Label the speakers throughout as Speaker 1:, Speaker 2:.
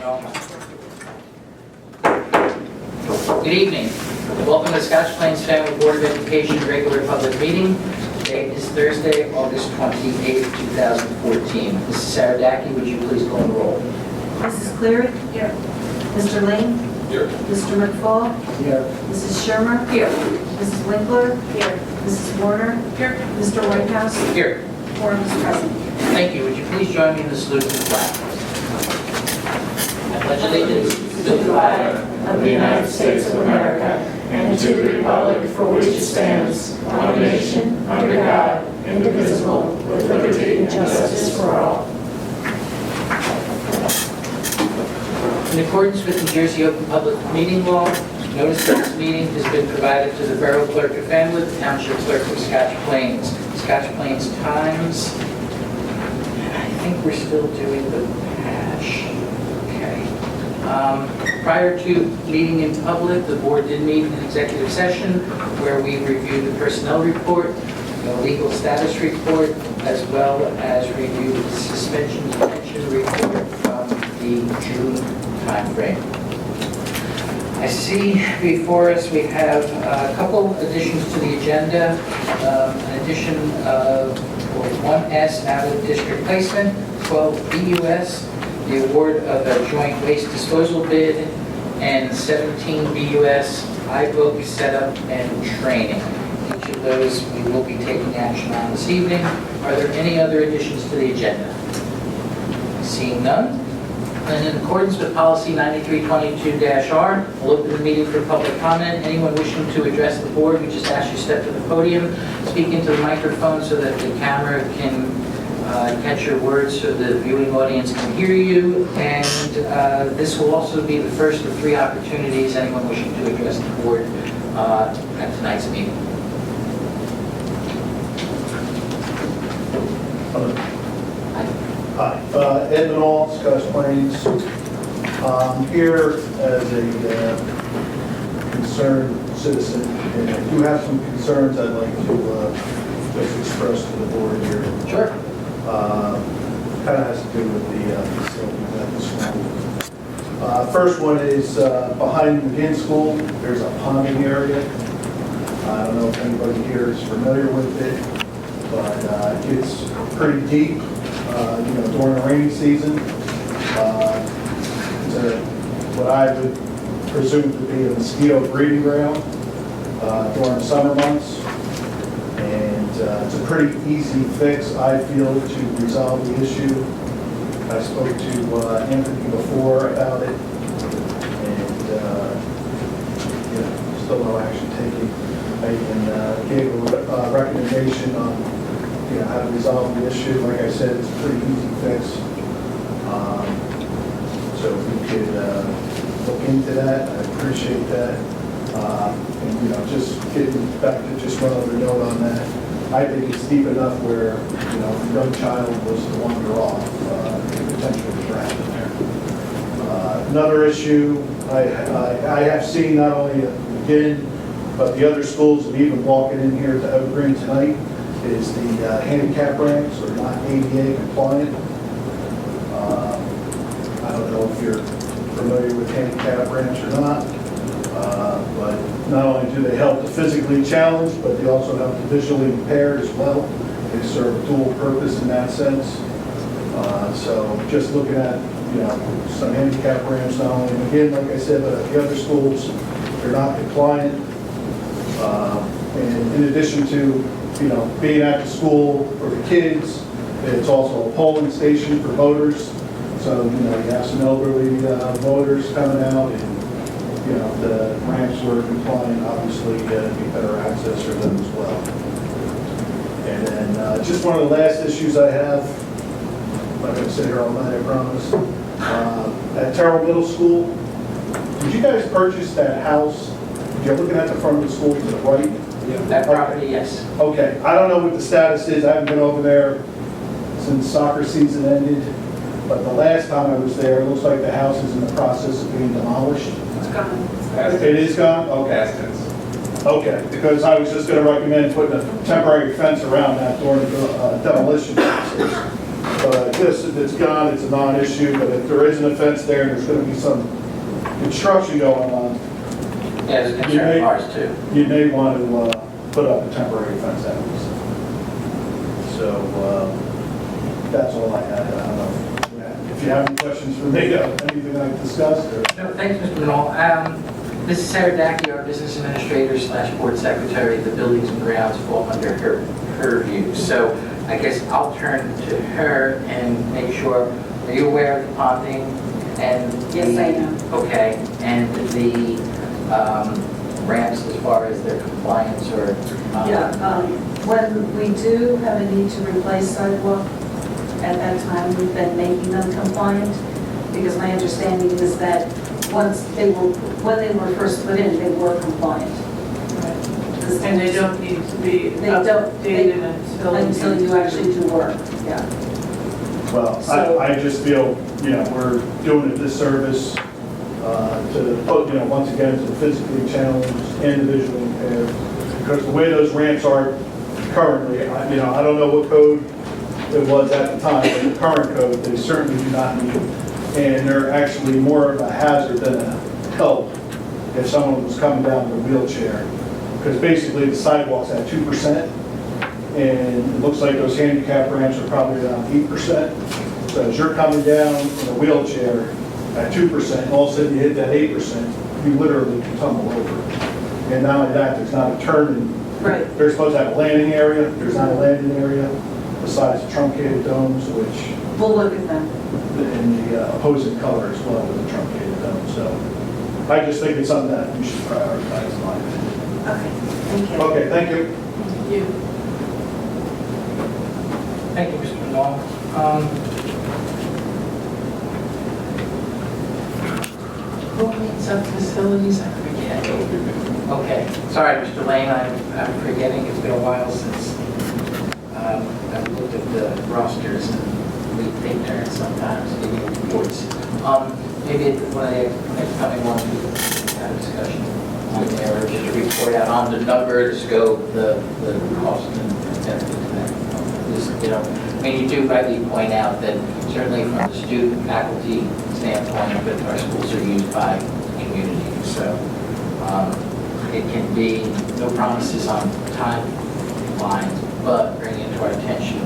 Speaker 1: Good evening. Welcome to the Scotch Plains Family Board of Education regular public meeting. Today is Thursday, August 28th, 2014. Mrs. Saradaki, would you please call the roll?
Speaker 2: Mrs. Cleary? Here. Mr. Lane?
Speaker 3: Here.
Speaker 2: Mr. McFall?
Speaker 1: Here.
Speaker 2: Mrs. Shermer? Here. Mrs. Winkler? Here. Mrs. Warner? Here. Mr. Whitehouse?
Speaker 1: Here.
Speaker 2: Quorum is present.
Speaker 1: Thank you. Would you please join me in the salute to the flag? I pledge allegiance
Speaker 4: to the flag of the United States of America and to the republic for which it stands, one nation, under God, indivisible, with liberty and justice for all.
Speaker 1: In accordance with New Jersey Open Public Meeting Law, notice of this meeting has been provided to the Borough Clerk of Fanwood, the Township Clerk of Scotch Plains. Scotch Plains Times, I think we're still doing the hash. Okay. Prior to meeting in public, the board did meet in executive session where we reviewed the personnel report, the legal status report, as well as reviewed the suspension detention report from the June timeframe. I see before us we have a couple additions to the agenda. An addition of 1S out of district placement, 12 BUS, the award of a joint waste disposal bid, and 17 BUS iBook setup and training. Each of those we will be taking action on this evening. Are there any other additions to the agenda? Seeing none. And in accordance with policy 9322-R, we'll open the meeting for public comment. Anyone wishing to address the board, we just ask you to step to the podium, speak into the microphone so that the camera can catch your words so the viewing audience can hear you. And this will also be the first of 3 opportunities anyone wishing to address the board at tonight's meeting.
Speaker 5: Hi, Ed Manall, Scotch Plains. I'm here as a concerned citizen, and I do have some concerns I'd like to just express to the board here.
Speaker 1: Sure.
Speaker 5: Kind of has to do with the facilities at the school. First one is behind McGinn School, there's a ponding area. I don't know if anybody here is familiar with it, but it's pretty deep. During the rainy season, it's what I would presume to be a mosquito breeding ground during the summer months. And it's a pretty easy fix, I feel, to resolve the issue. I spoke to Anthony before about it, and still no action taken. I even gave a recommendation on how to resolve the issue. Like I said, it's a pretty easy fix. So if we could look into that, I appreciate that. And just getting back to just one other note on that, I think it's deep enough where, if a young child was to wander off, potentially drown in there. Another issue I have seen not only at McGinn, but the other schools, and even walking in here to Evergreen tonight, is the handicap ramps are not ADA compliant. I don't know if you're familiar with handicap ramps or not, but not only do they help the physically challenged, but they also help the visually impaired as well. They serve dual purpose in that sense. So just looking at some handicap ramps, not only again, like I said, but at the other schools, they're not compliant. And in addition to being at the school for the kids, it's also a polling station for voters. So, you have some elderly voters coming out, and, the ramps were compliant, obviously, be better access for them as well. And then just one of the last issues I have, I'm not going to sit here all night, I promise. At Terrell Middle School, did you guys purchase that house? If you're looking at the front of the school to the right,
Speaker 1: That property, yes.
Speaker 5: okay, I don't know what the status is. I haven't been over there since soccer season ended, but the last time I was there, it looks like the house is in the process of being demolished.
Speaker 2: It's gone.
Speaker 5: It is gone? Okay. Okay, because I was just going to recommend putting a temporary fence around that during the demolition process. But this, if it's gone, it's a non-issue, but if there isn't a fence there, and there's gonna be some construction going on,
Speaker 1: Yeah, it's a concern of ours too.
Speaker 5: you may want to put up a temporary fence anyways. So, that's all I had. I don't know if you have any questions for me, anything I've discussed, or?
Speaker 1: No, thanks, Mr. Minall. This is Sarah Dacky, our business administrator slash board secretary. The buildings and grounds fall under her purview. So I guess I'll turn to her and make sure, are you aware of the ponding and?
Speaker 2: Yes, I am.
Speaker 1: Okay, and the ramps as far as their compliance or?
Speaker 2: When we do have a need to replace sidewalk, at that time, we've been making them compliant, because my understanding is that when they were first put in, they were compliant.
Speaker 4: And they don't need to be
Speaker 2: They don't-
Speaker 4: updated
Speaker 2: Until you actually do work, yeah.
Speaker 5: Well,
Speaker 2: So-
Speaker 5: I just feel, we're doing a disservice to, once again, to the physically challenged and the visually impaired. Because the way those ramps are currently, I don't know what code it was at the time, but the current code, they certainly do not meet. And they're actually more of a hazard than a help if someone was coming down with a wheelchair. Because basically the sidewalk's at 2%, and it looks like those handicap ramps are probably around 8%. So as you're coming down in a wheelchair at 2%, all of a sudden you hit that 8%, you literally can tumble over. And not only that, there's not a turning.
Speaker 2: Right.
Speaker 5: They're supposed to have a landing area, there's not a landing area, besides the truncated domes, which
Speaker 2: We'll look at them.
Speaker 5: in the opposing color as well with the truncated dome. So I just think it's something that we should prioritize in my opinion.
Speaker 2: Okay, thank you.
Speaker 5: Okay, thank you.
Speaker 4: you.
Speaker 1: Thank you, Mr. Minall. Who needs up facilities? I forget. Okay, sorry, Mr. Lane, I'm forgetting. It's been a while since I've looked at the rosters and we take turns sometimes giving reports. Maybe at one of the next coming ones, we can have a discussion on there, or just a report out on the number, the scope, the cost and everything to that. I mean, you do rightly point out that certainly from the student faculty standpoint, but our schools are used by the community. So it can be no promises on timelines, but bring it to our attention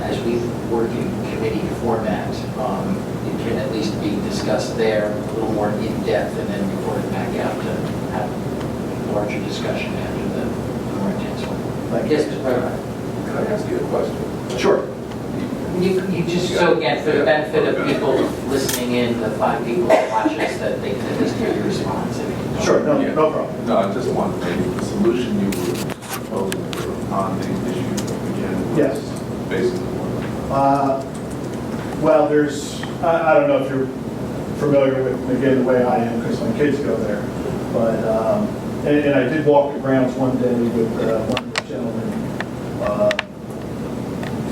Speaker 1: as we work in committee format. It can at least be discussed there a little more in depth and then reported back out to have a larger discussion after the more intense one. Yes, Mr. President.
Speaker 3: Can I ask you a question?
Speaker 5: Sure.
Speaker 1: You just, so again, for the benefit of people listening in, the 5 people that watch us, that they can at least hear your response.
Speaker 5: Sure, no problem.
Speaker 3: No, I just want maybe the solution you were proposing for the ponding issue again.
Speaker 5: Yes.
Speaker 3: Basically what?
Speaker 5: Well, I don't know if you're familiar with, again, the way I am, because my kids go there. But, and I did walk the grounds one day with one of the gentlemen.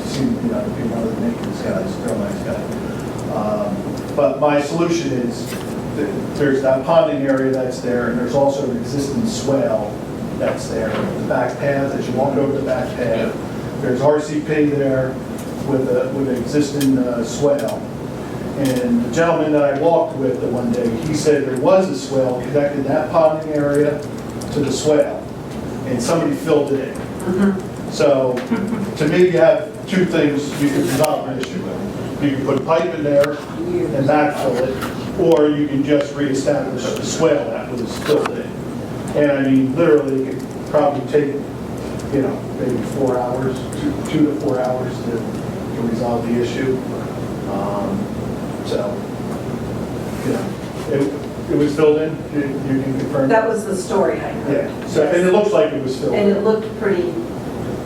Speaker 5: Seemed to be one of the maintenance guys, real nice guy. But my solution is, there's that ponding area that's there, and there's also an existing swale that's there. The back path, as you walk over the back path, there's RCP there with an existing swale. And the gentleman that I walked with the one day, he said there was a swale connecting that ponding area to the swale, and somebody filled it in. So, to me, you have 2 things you can resolve an issue with. You can put a pipe in there and backfill it, or you can just reestablish the swale that was filled in. And I mean, literally, it could probably take, maybe 4 hours, 2 to 4 hours to resolve the issue. So, it was filled in, you can confirm?
Speaker 2: That was the story I heard.
Speaker 5: Yeah, so, and it looks like it was filled in.
Speaker 2: And it looked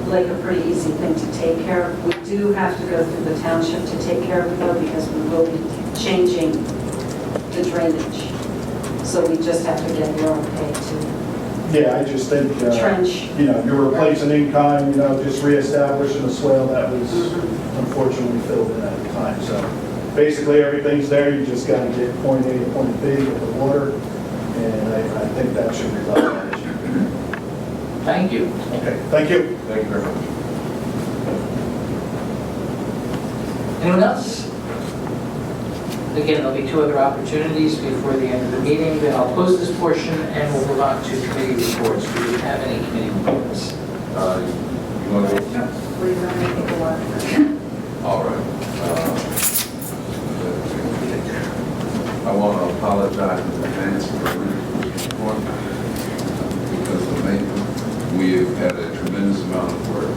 Speaker 2: like a pretty easy thing to take care of. We do have to go through the township to take care of it though, because we will be changing the drainage. So we just have to get your okay to
Speaker 5: Yeah, I just think,
Speaker 2: trench.
Speaker 5: you're replacing in kind, just reestablishing a swale that was unfortunately filled in at the time. So basically, everything's there, you just got to get point A to point B with the water, and I think that should resolve that issue.
Speaker 1: Thank you.
Speaker 5: Okay, thank you.
Speaker 3: Thank you very much.
Speaker 1: Anyone else? Again, there'll be 2 other opportunities before the end of the meeting, then I'll close this portion and we'll move on to committee reports. Do we have any committee reports?
Speaker 3: You want to go?
Speaker 2: Please, I'm going to take a while.
Speaker 3: All right. I want to apologize in advance for the report because of Nathan. We have had a tremendous amount of work.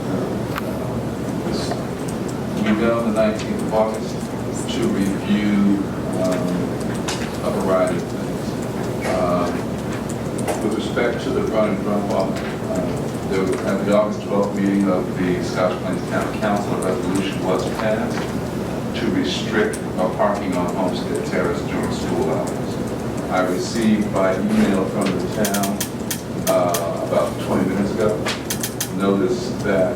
Speaker 3: We met on the 19th of August to review a variety of things. With respect to the run and drop off, at the August 12th meeting of the Scotch Plains County Council, a resolution was passed to restrict parking on Homestead Terrace during school hours. I received by email from the town about 20 minutes ago notice that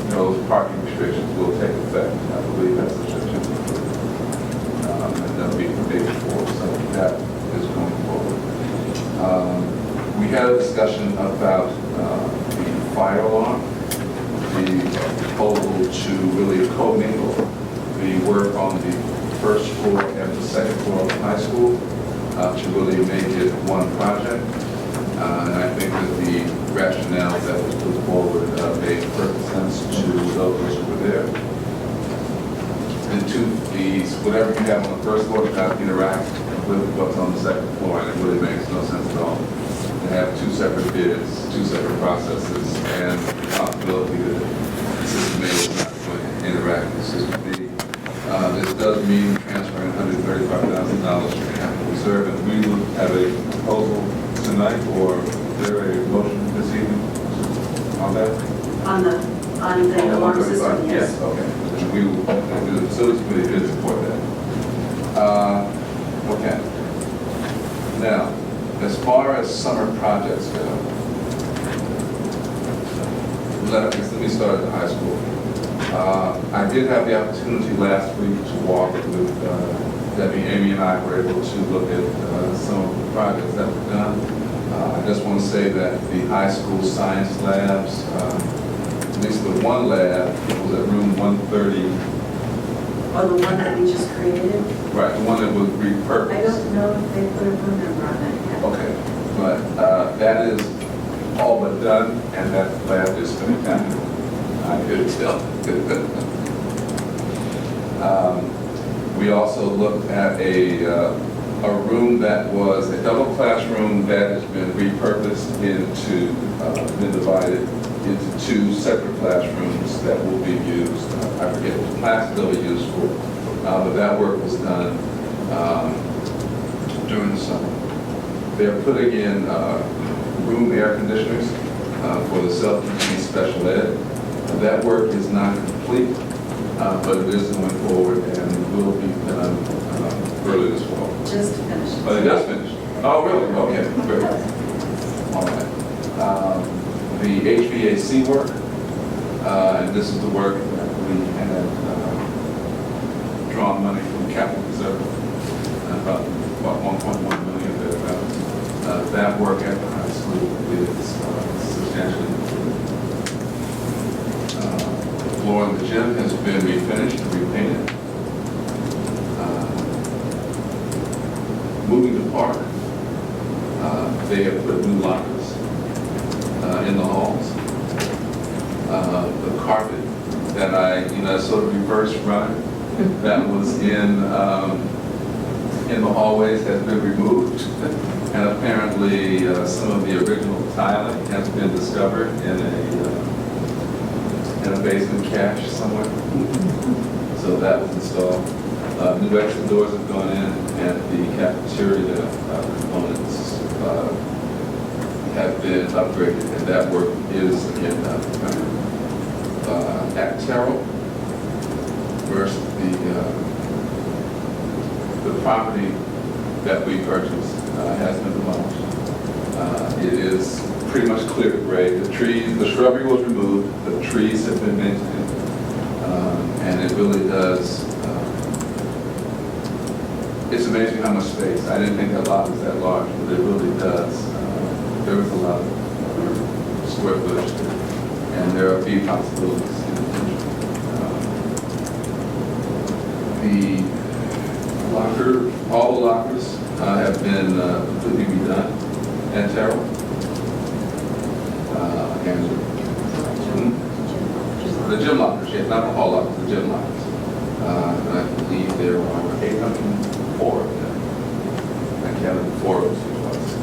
Speaker 3: those parking restrictions will take effect. I believe that's the September 3rd. And that'll be the day before, so that is going forward. We had a discussion about the fire alarm, the proposal to really commingle the work on the first floor and the second floor of the high school to really make it one project. And I think that the rationale that was put forward made perfect sense to those who were there. Whatever you have on the first floor does not interact with what's on the second floor, and it really makes no sense at all to have 2 separate bids, 2 separate processes, and the possibility that System A is not going to interact with System B. This does mean transferring $135,000 from capital reserve, and we will have a proposal tonight, or is there a motion this evening on that?
Speaker 2: On the alarm system, yes.
Speaker 3: Yes, okay. And we will, the facilities committee did support that. Okay. Now, as far as summer projects go, let me start at the high school. I did have the opportunity last week to walk with Debbie, Amy, and I were able to look at some of the projects that were done. I just want to say that the high school science labs, at least the one lab, was at room 130.
Speaker 2: Or the one that we just created?
Speaker 3: Right, the one that was repurposed.
Speaker 2: I don't know if they put a room number on that yet.
Speaker 3: Okay, but that is all but done, and that lab is spectacular. I could tell. We also looked at a room that was a double classroom that has been repurposed into, been divided into 2 separate classrooms that will be used. I forget what class they'll be used for, but that work was done during the summer. They're putting in room air conditioners for the self-contained special ed. That work is not complete, but it is going forward and will be done early this fall.
Speaker 2: Just finished.
Speaker 3: Oh, they just finished? Oh, really? Okay, great. All right. The HVAC work, and this is the work that we had drawn money from capital reserve, about 1.1 million there. That work at the high school is substantially completed. The floor in the gym has been refinished and repainted. Moving to park, they have put new lockers in the halls. The carpet that I sort of reverse run, that was in the hallways has been removed. And apparently some of the original tiling has been discovered in a basement cache somewhere. So that was installed. New exit doors have gone in, and the cafeteria components have been upgraded, and that work is again done. At Terrell, first the property that we purchased has been demolished. It is pretty much clear to grade. The shrubbery was removed, the trees have been maintained, and it really does. It's amazing how much space. I didn't think that lot was that large, but it really does. There was a lot of square footage there, and there are a few possibilities in the future. The all the lockers have been completely redone at Terrell. The gym lockers, yes, not the hall lockers, the gym lockers. And I believe there are 804 of them. I counted 4 of those was.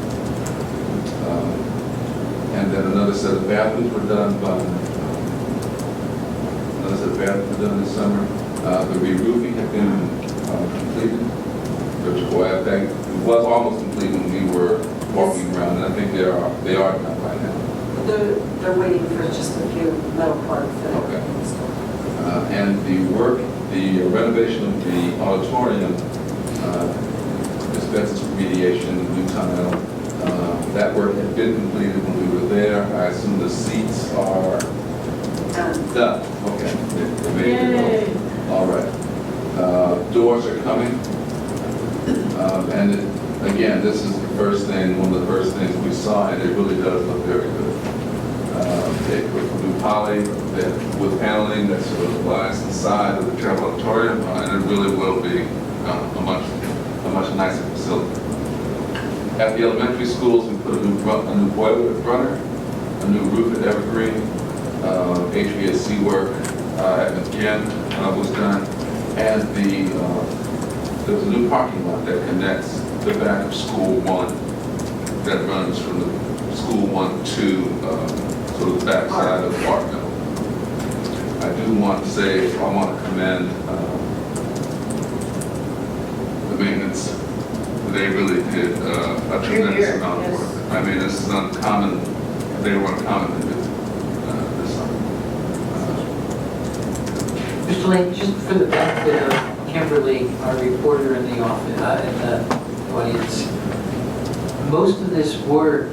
Speaker 3: And then another set of bathrooms were done this summer. The re-roofing had been completed, which, boy, I think it was almost complete when we were walking around, and I think they are done by now.
Speaker 2: They're waiting for just a few metal parts that are
Speaker 3: Okay.
Speaker 2: installed.
Speaker 3: And the renovation of the auditorium, asbestos remediation, new tile, that work had been completed when we were there. I assume the seats are done. Okay. They made it go. All right. Doors are coming. And again, this is the first thing, one of the first things we saw, and it really does look very good. They put new poly with paneling that sort of lies inside of the Terrell Auditorium, and it really will be a much nicer facility. At the elementary schools, we put a new boiler at Brunner, a new roof at Evergreen, HVAC work at McGinn was done, and there's a new parking lot that connects the back of School 1 that runs from the School 1 to sort of the back side of Park Middle. I do want to say, I want to commend the maintenance. They really did a tremendous amount of work. I mean, this is uncommon. They were uncommon to do this summer.
Speaker 1: Mr. Lane, just for the benefit of Kimberly, our reporter in the office, in the audience, most of this work,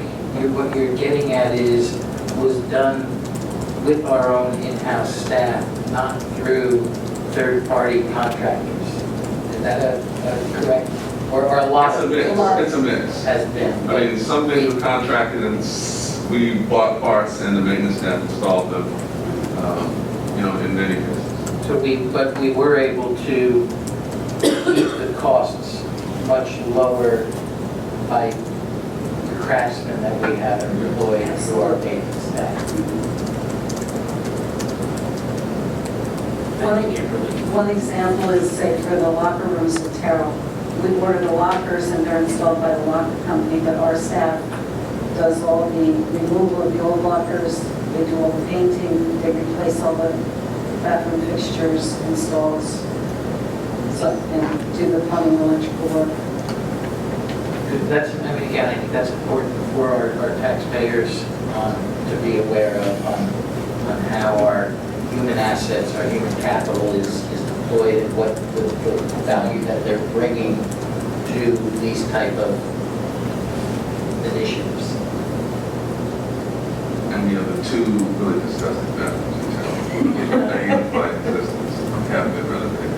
Speaker 1: what you're getting at was done with our own in-house staff, not through third-party contractors. Is that a correct? Or a lot of it
Speaker 3: It's a mix.
Speaker 1: has been?
Speaker 3: I mean, some things were contracted and we bought parts and the maintenance staff installed them, in many cases.
Speaker 1: So but we were able to keep the costs much lower by the craftsmen that we have employed through our maintenance staff. Thank you, Kimberly.
Speaker 2: One example is, say, for the locker rooms at Terrell. We order the lockers and they're installed by the locker company, but our staff does all the removal of the old lockers, they do all the painting, they replace all the bathroom fixtures, installs, and do the plumbing, electrical work.
Speaker 1: That's, again, I think that's important for our taxpayers to be aware of on how our human assets, our human capital is deployed and what the value that they're bringing to these type of initiatives.
Speaker 3: And the two really disgusting bathrooms in town. They unified existence have been renovated.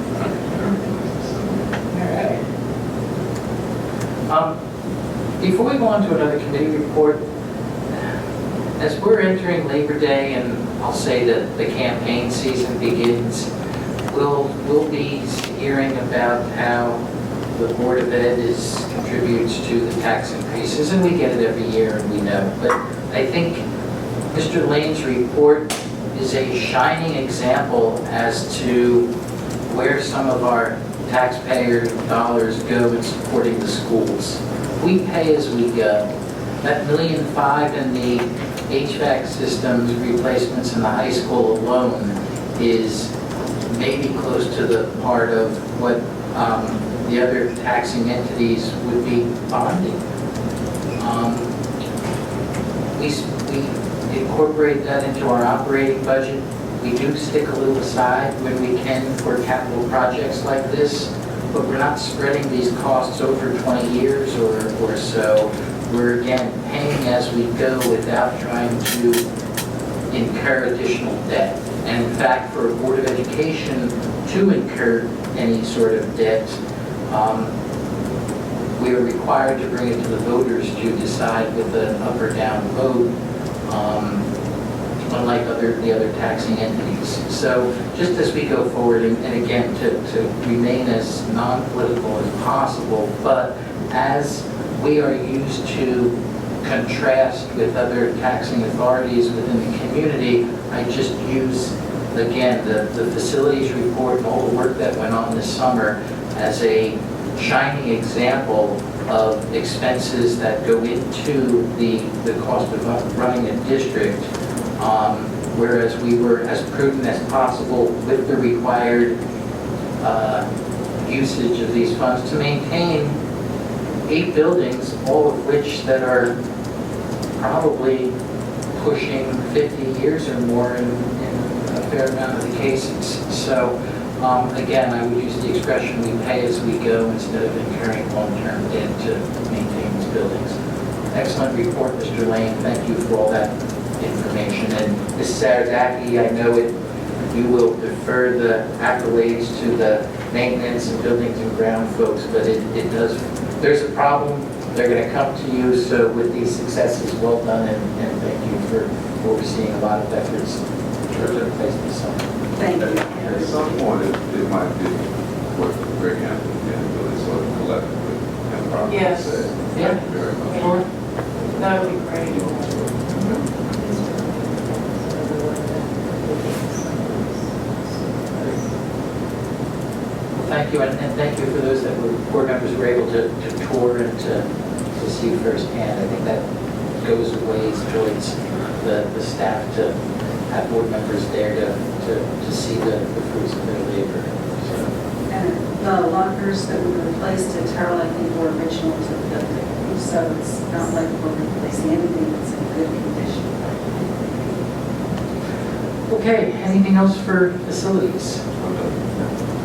Speaker 1: All right. Before we go on to another committee report, as we're entering Labor Day and I'll say that the campaign season begins, we'll be hearing about how the Board of Ed contributes to the tax increases, and we get it every year and we know. But I think Mr. Lane's report is a shining example as to where some of our taxpayer dollars go in supporting the schools. We pay as we go. That $1.5 million in the HVAC systems replacements in the high school alone is maybe close to the part of what the other taxing entities would be bonding. We incorporate that into our operating budget. We do stick a little aside when we can for capital projects like this, but we're not spreading these costs over 20 years or so. We're, again, paying as we go without trying to incur additional debt. And in fact, for a Board of Education to incur any sort of debt, we are required to bring it to the voters to decide with an up or down vote unlike the other taxing entities. So just as we go forward, and again, to remain as non-political as possible, but as we are used to contrast with other taxing authorities within the community, I just use, again, the facilities report and all the work that went on this summer as a shining example of expenses that go into the cost of running a district, whereas we were as prudent as possible with the required usage of these funds to maintain 8 buildings, all of which that are probably pushing 50 years or more in a fair amount of the cases. So again, I would use the expression we pay as we go instead of incurring long-term debt to maintain these buildings. Excellent report, Mr. Lane. Thank you for all that information. And Mrs. Sarazaki, I know you will defer the accolades to the maintenance and buildings and ground folks, but it does, there's a problem, they're going to come to you. So with these successes, well done, and thank you for overseeing a lot of efforts that took place this summer.
Speaker 2: Thank you.
Speaker 3: At some point, it might be worth bringing up and really sort of collectively and probably
Speaker 4: Yes.
Speaker 3: say,
Speaker 1: Yeah.
Speaker 3: thank you very much.
Speaker 1: Sure.
Speaker 4: That would be great.
Speaker 1: Thank you, and thank you for those that were, board members were able to tour and to see firsthand. I think that goes a ways towards the staff to have board members there to see the fruits of their labor. So,
Speaker 2: And the lockers that we replaced at Terrell, I think, were original to the building. So it's not like we're replacing anything that's in good condition.
Speaker 1: Okay, anything else for facilities?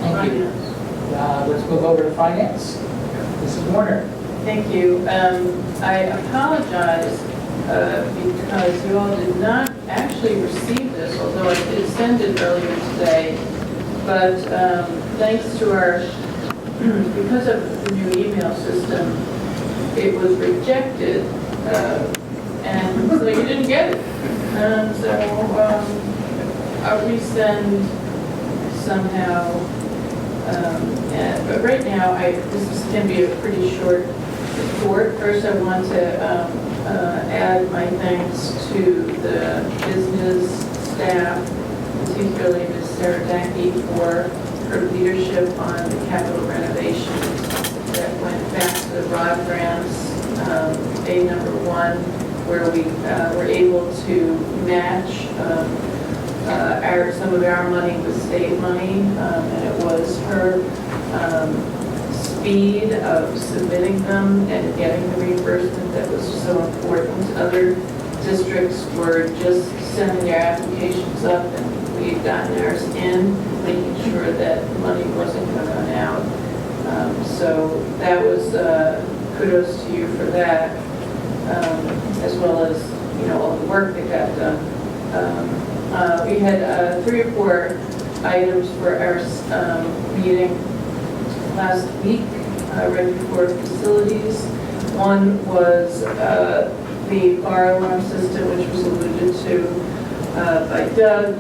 Speaker 1: Thank you. Let's move over to finance. Mrs. Warner.
Speaker 4: Thank you. I apologize because you all did not actually receive this, although I did send it earlier today. But thanks to our, because of the new email system, it was rejected, and so you didn't get it. And so I'll resend somehow. But right now, this can be a pretty short report. First, I want to add my thanks to the business staff, particularly Ms. Saradaki, for her leadership on the capital renovations that went back to the ROD grants, A number 1, where we were able to match some of our money with state money, and it was her speed of submitting them and getting the reimbursement that was so important. Other districts were just sending their applications up, and we had gotten ours in, making sure that money wasn't going to run out. So that was kudos to you for that, as well as all the work that got done. We had 3 or 4 items for our meeting last week, right before facilities. One was the fire alarm system, which was alluded to by Doug.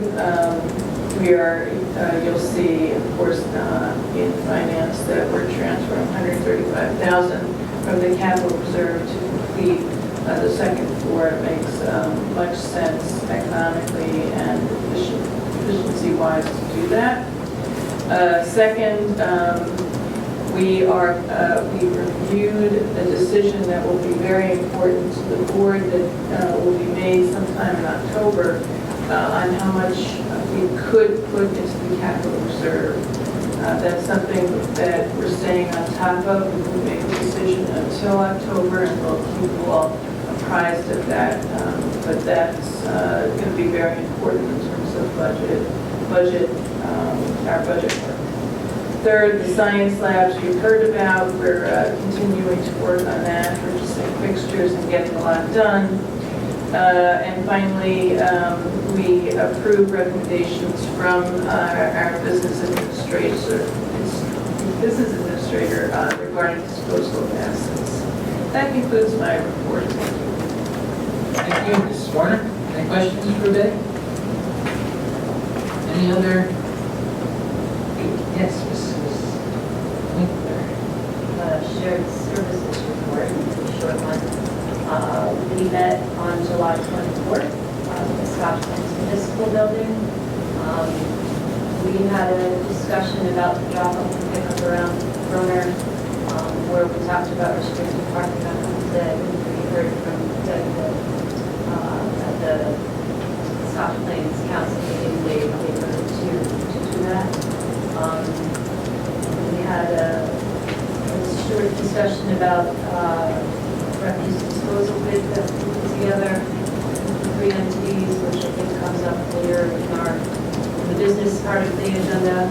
Speaker 4: You'll see, of course, in finance that we're transferring $135,000 from the capital reserve to complete the second floor. It makes much sense economically and efficiency-wise to do that. Second, we reviewed a decision that will be very important to the board that will be made sometime in October on how much we could put into the capital reserve. That's something that we're staying on top of. We will make a decision until October, and we'll keep you all apprised of that. But that's going to be very important in terms of our budget work. Third, the science labs you've heard about. We're continuing to work on that, purchasing fixtures and getting a lot done. And finally, we approve recommendations from our business administrator regarding disposal of assets. That concludes my report. Thank you.
Speaker 1: Thank you, Mrs. Warner. Any questions for Betty? Any other? Yes, Mrs. Winkler.
Speaker 6: Shared services report, a short one. We met on July 24th at the Scotch Plains Municipal Building. We had a discussion about the drop-off and pickup around Broner, where we talked about restricted parking on Homestead. We heard from Doug at the Scotch Plains Council meeting, they voted to do that. We had a short discussion about refuse disposal bid that we put together, three entities, which I think comes up later in the business part of the agenda.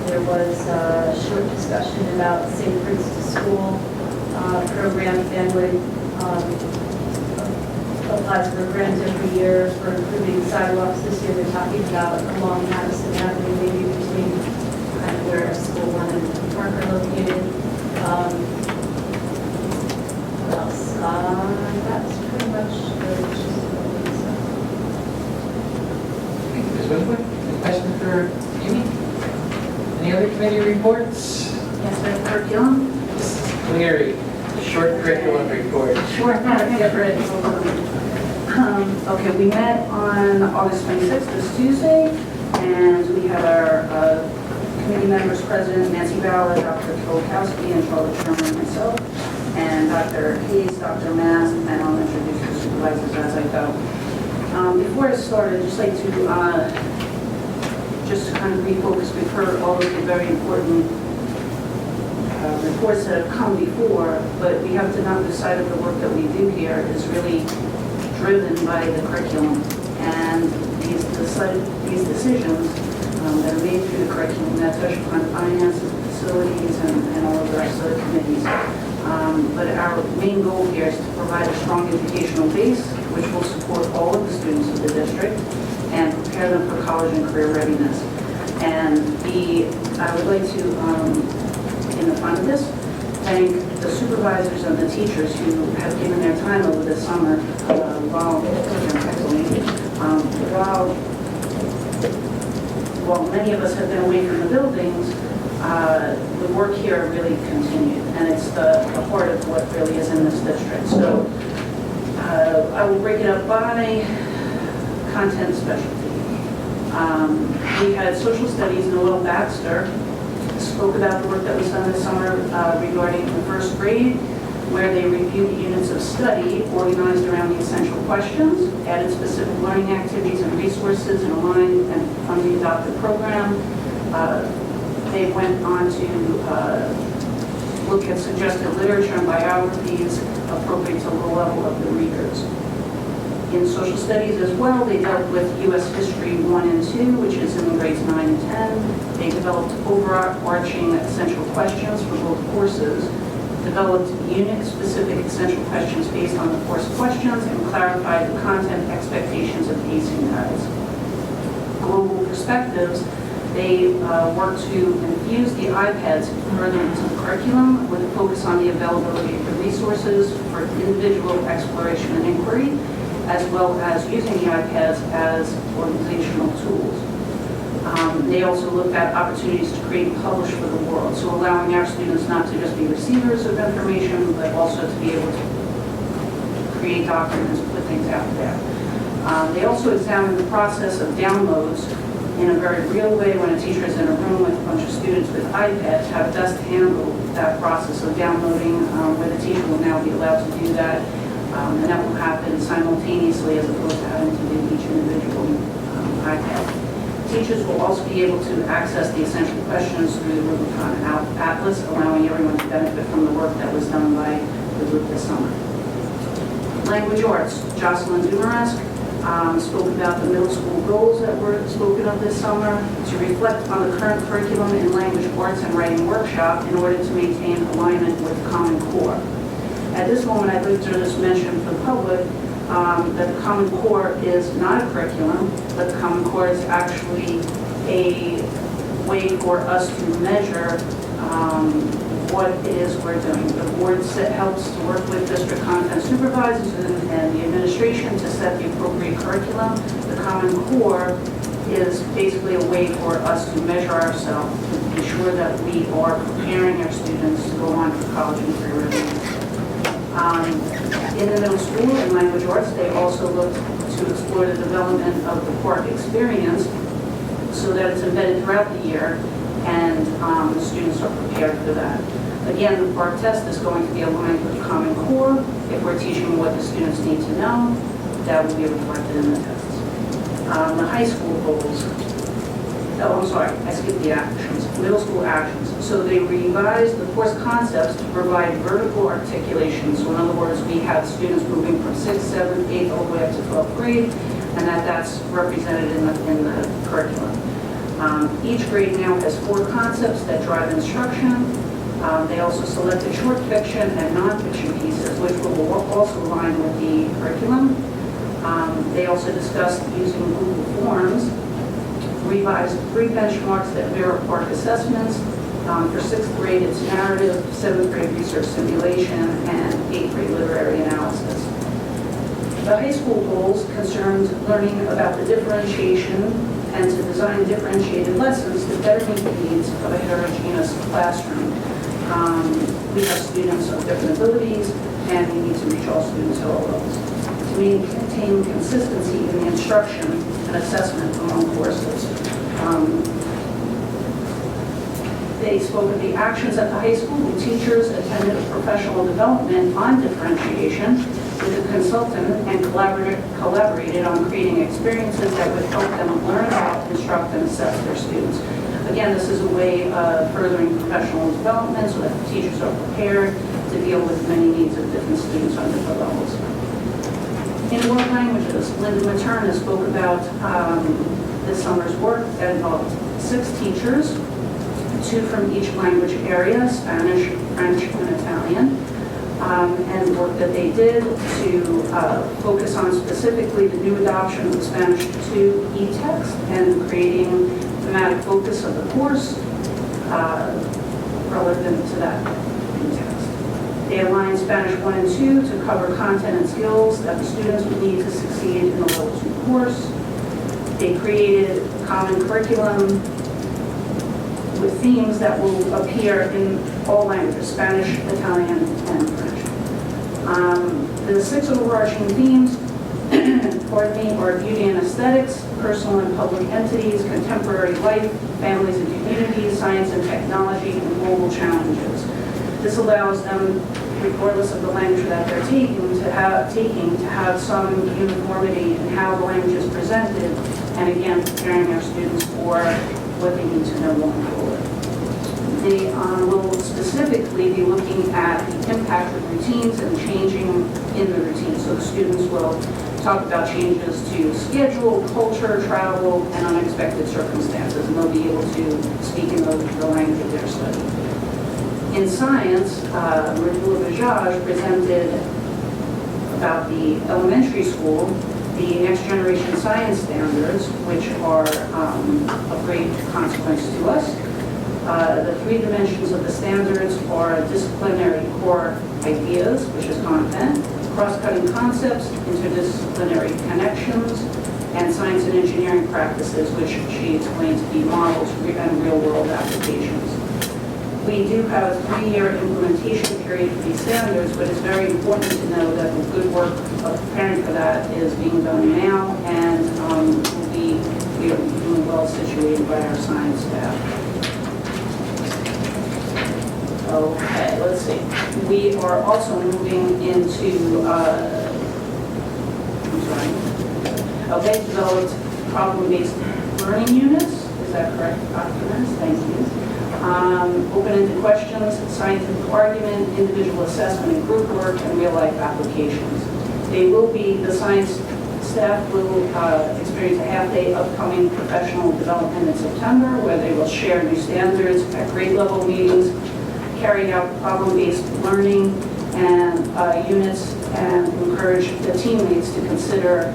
Speaker 6: There was a short discussion about St. Fruits to School program. Fanwood applies for grants every year for improving sidewalks. This year they're talking about along Madison Avenue, maybe between kind of where School 1 and Park are located. What else? That's pretty much the gist of what we said.
Speaker 1: Thank you, Ms. Winkler. Any questions for Amy? Any other committee reports?
Speaker 7: Yes, I have curriculum.
Speaker 1: Mrs. Cleary, short curriculum report.
Speaker 7: Sure, get ready. Okay, we met on August 26th, this Tuesday, and we had our committee members present, Nancy Bauer, Dr. Tolkowski, and Charlotte Sherman, and myself, and Dr. Hayes, Dr. Mass, and I'll introduce the supervisors as I go. Before I start, I'd just like to just kind of refocus. We've heard all of the very important reports that have come before, but we have to not lose sight of the work that we do here is really driven by the curriculum. And these decisions that are made through the curriculum that touch upon finances, facilities, and all of the rest of the committees. But our main goal here is to provide a strong educational base which will support all of the students of the district and prepare them for college and career readiness. And I would like to, in the front of this, thank the supervisors and the teachers who have given their time over the summer while many of us have been away from the buildings, the work here really continued, and it's the heart of what really is in this district. So I will break it up by content specialty. We had social studies. Noel Baxter spoke about the work that was done this summer regarding the first grade, where they reviewed the units of study organized around the essential questions, added specific learning activities and resources, and aligned and on the adopted program. They went on to look at suggested literature and biographies appropriate to the level of the readers. In social studies as well, they dealt with U.S. History 1 and 2, which is in grades 9 and 10. They developed overarching essential questions for both courses, developed unit-specific essential questions based on the course questions, and clarified the content expectations of pacing guides. Global Perspectives, they worked to infuse the iPads further into the curriculum with a focus on the availability of the resources for individual exploration and inquiry, as well as using the iPads as organizational tools. They also looked at opportunities to create and publish for the world, so allowing our students not to just be receivers of information, but also to be able to create documents, put things out there. They also examined the process of downloads in a very real way when a teacher is in a room with a bunch of students with iPads, how best to handle that process of downloading, where the teacher will now be allowed to do that, and that will happen simultaneously as opposed to having to do each individual iPad. Teachers will also be able to access the essential questions through the Rubicon Atlas, allowing everyone to benefit from the work that was done by the group this summer. Language arts, Jocelyn Dumaresque spoke about the middle school goals that were spoken of this summer to reflect on the current curriculum in language arts and writing workshop in order to maintain alignment with Common Core. At this moment, I'd like to just mention for the public that the Common Core is not a curriculum, but the Common Core is actually a way for us to measure what it is we're doing. The board helps to work with district content supervisors and the administration to set the appropriate curriculum. The Common Core is basically a way for us to measure ourselves, to be sure that we are preparing our students to go on to college and career readiness. In the middle school, in language arts, they also look to explore the development of the Quark experience so that it's embedded throughout the year, and the students are prepared for that. Again, the Quark test is going to be aligned with the Common Core. If we're teaching what the students need to know, that will be reflected in the tests. The high school goals, oh, I'm sorry, I skipped the actions, middle school actions. So they revised the course concepts to provide vertical articulation. So in other words, we have students moving from 6th, 7th, 8th, all the way up to 12th grade, and that's represented in the curriculum. Each grade now has 4 concepts that drive instruction. They also selected short fiction and nonfiction pieces, which will also align with the curriculum. They also discussed using Google Forms, revised 3 benchmarks that mirror Quark assessments. For 6th grade, it's narrative, 7th grade research simulation, and 8th grade literary analysis. The high school goals concerned learning about the differentiation and to design differentiated lessons to better meet the needs of a heterogeneous classroom. We have students of different abilities, and we need to reach all students at all levels. To maintain consistency in the instruction and assessment among courses. They spoke of the actions at the high school. Teachers attended a professional development on differentiation with a consultant and collaborated on creating experiences that would help them learn about, instruct, and assess their students. Again, this is a way of furthering professional development so that the teachers are prepared to deal with many needs of different students on different levels. In world languages, Linda Materna spoke about this summer's work that involved 6 teachers, 2 from each language area, Spanish, French, and Italian, and work that they did to focus on specifically the new adoption of the Spanish 2 e-text and creating thematic focus of the course relevant to that e-text. They aligned Spanish 1 and 2 to cover content and skills that the students would need to succeed in the level 2 course. They created common curriculum with themes that will appear in all languages, Spanish, Italian, and French. The 6 overarching themes, are beauty and aesthetics, personal and public entities, contemporary life, families and communities, science and technology, and global challenges. This allows them, regardless of the language that they're taking, to have some uniformity in how the language is presented, and again, preparing our students for what they need to know going forward. They will specifically be looking at the impact of routines and changing in the routine. So the students will talk about changes to schedule, culture, travel, and unexpected circumstances, and they'll be able to speak in the language they're studying. In science, Radula Bajaj presented about the elementary school, the next generation science standards, which are of great consequence to us. The 3 dimensions of the standards are disciplinary core ideas, which is content, cross-cutting concepts, interdisciplinary connections, and science and engineering practices, which she explained to be models and real-world applications. We do have a 3-year implementation period for these standards, but it's very important to know that the good work of preparing for that is being done now, and we are being well situated by our science staff. Okay, let's see. We are also moving into, developed problem-based learning units. Is that correct, Dr. Ness? Thank you. Open-ended questions, scientific argument, individual assessment and group work, and real-life applications. The science staff will experience a half-day upcoming professional development in September, where they will share new standards at grade level meetings, carry out problem-based learning and units, and encourage the teammates to consider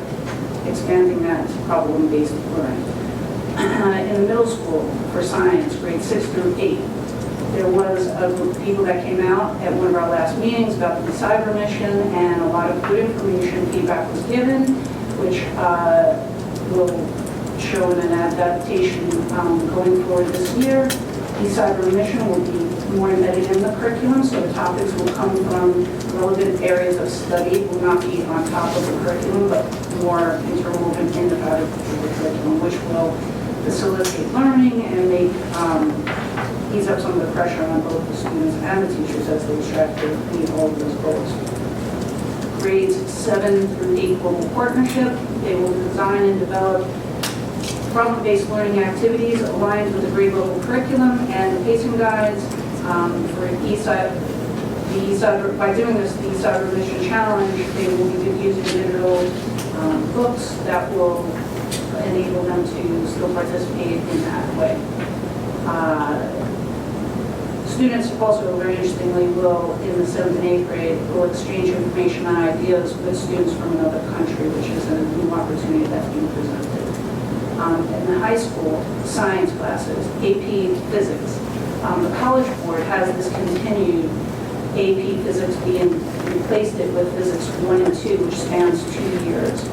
Speaker 7: expanding that problem-based learning. In the middle school for science, grades 6 through 8, there was a group of people that came out at one of our last meetings about the cyber mission, and a lot of good information, feedback was given, which will shown an adaptation going forward this year. Eastside Remission will be more embedded in the curriculum, so the topics will come from relevant areas of study. It will not be on top of the curriculum, but more interwoven in the fabric of the curriculum, which will facilitate learning and make ease up some of the pressure on both the students and the teachers as they strive to meet all of those goals. Grades 7 through 8 global partnership. They will design and develop problem-based learning activities aligned with the grade level curriculum and the pacing guides for Eastside. By doing this, the Eastside Remission Challenge, they will be using digital books that will enable them to still participate in that way. Students also, very interestingly, will, in the 7th and 8th grade, will exchange information and ideas with students from another country, which is a new opportunity that's being presented. In the high school science classes, AP Physics, the College Board has this continued AP Physics being replaced it with Physics 1 and 2, which spans 2 years.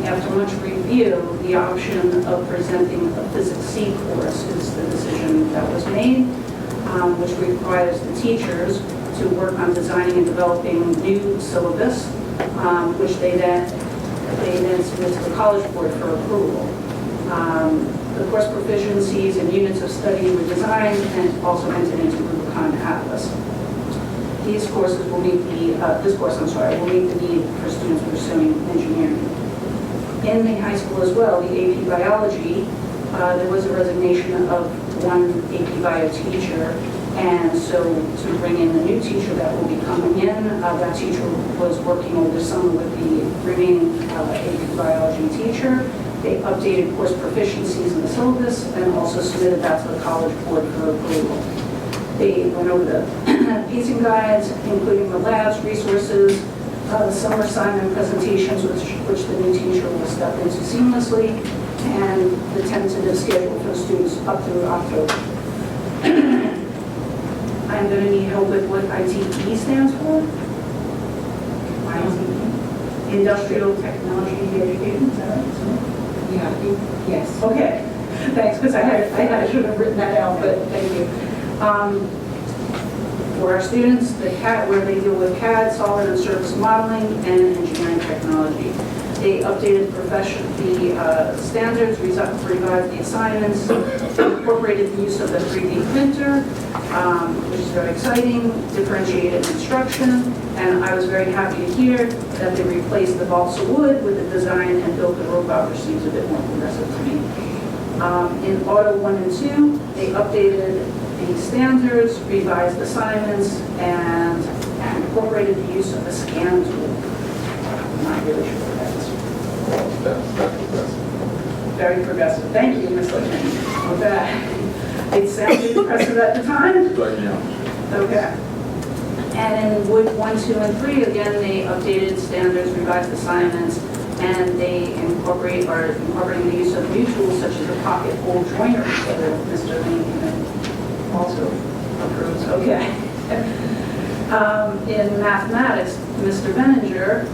Speaker 7: After much review, the option of presenting a Physics C course is the decision that was made, which requires the teachers to work on designing and developing new syllabus, which they then submit to the College Board for approval. The course proficiencies and units of study were designed and also entered into Rubicon Atlas. These courses will meet this course, will meet the need for students pursuing engineering. In the high school as well, the AP Biology, there was a resignation of one AP Bio teacher, and so to bring in the new teacher that will be coming in, that teacher was working over summer with the remaining AP Biology teacher. They updated course proficiencies in the syllabus and also submitted that to the College Board for approval. They went over the pacing guides, including the labs, resources, summer assignment presentations, which the new teacher will step into seamlessly, and the tentative schedule for the students up through October. I'm going to need help with what ITE stands for. ITE, Industrial Technology Education, is that right?
Speaker 1: Yeah, yes.
Speaker 7: Okay, thanks, because I should have written that down, but thank you. For our students, the CAD, where they deal with CAD, solid and surface modeling, and engineering technology. They updated the standards, revised the assignments, incorporated the use of the 3D printer, which is very exciting, differentiated instruction, and I was very happy to hear that they replaced the balsa wood with the design and built the robot, which seems a bit more progressive to me. In Auto 1 and 2, they updated the standards, revised assignments, and incorporated the use of the scan tool. I'm not really sure what that is.
Speaker 3: That's progressive.
Speaker 7: Very progressive. Thank you, Ms. Lichtman. Okay. It sounded impressive at the time.
Speaker 3: Right now.
Speaker 7: Okay. And in Wood 1, 2, and 3, again, they updated standards, revised assignments, and they incorporating the use of new tools such as the pocket hole joiner that Mr. Lincoln also approves. Okay. In mathematics, Mr. Benninger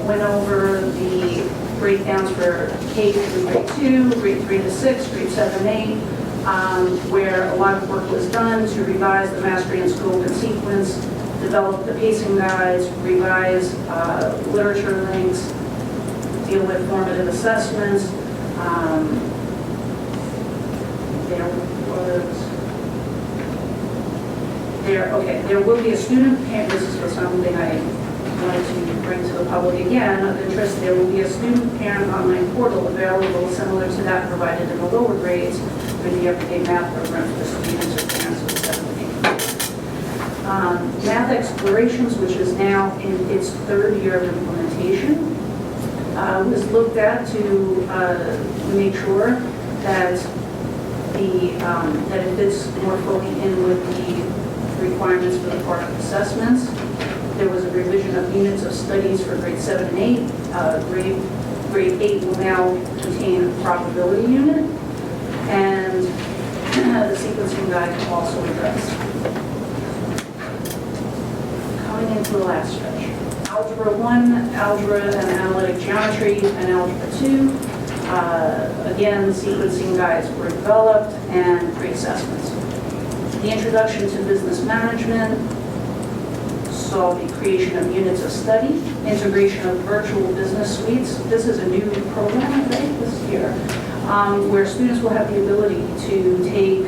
Speaker 7: went over the breakdowns for K through grade 2, grade 3 to 6, grade 7, 8, where a lot of work was done to revise the mastery and scope and sequence, develop the pacing guides, revise literature links, deal with formative assessments. There will be a student parent, this is something I wanted to bring to the public again of interest. There will be a student parent online portal available similar to that provided in the lower grades through the everyday math program for the students or parents of the 7th and 8th. Math Explorations, which is now in its 3rd year of implementation, was looked at to make sure that that it fits more fully in with the requirements for the part of assessments. There was a revision of units of studies for grade 7 and 8. Grade 8 will now contain a probability unit, and the sequencing guide will also address. Coming into the last stretch. Algebra 1, Algebra and Analytic Geometry, and Algebra 2. Again, sequencing guides were developed and pre-assessments. The introduction to business management saw the creation of units of study, integration of virtual business suites. This is a new program, I think, this year, where students will have the ability to take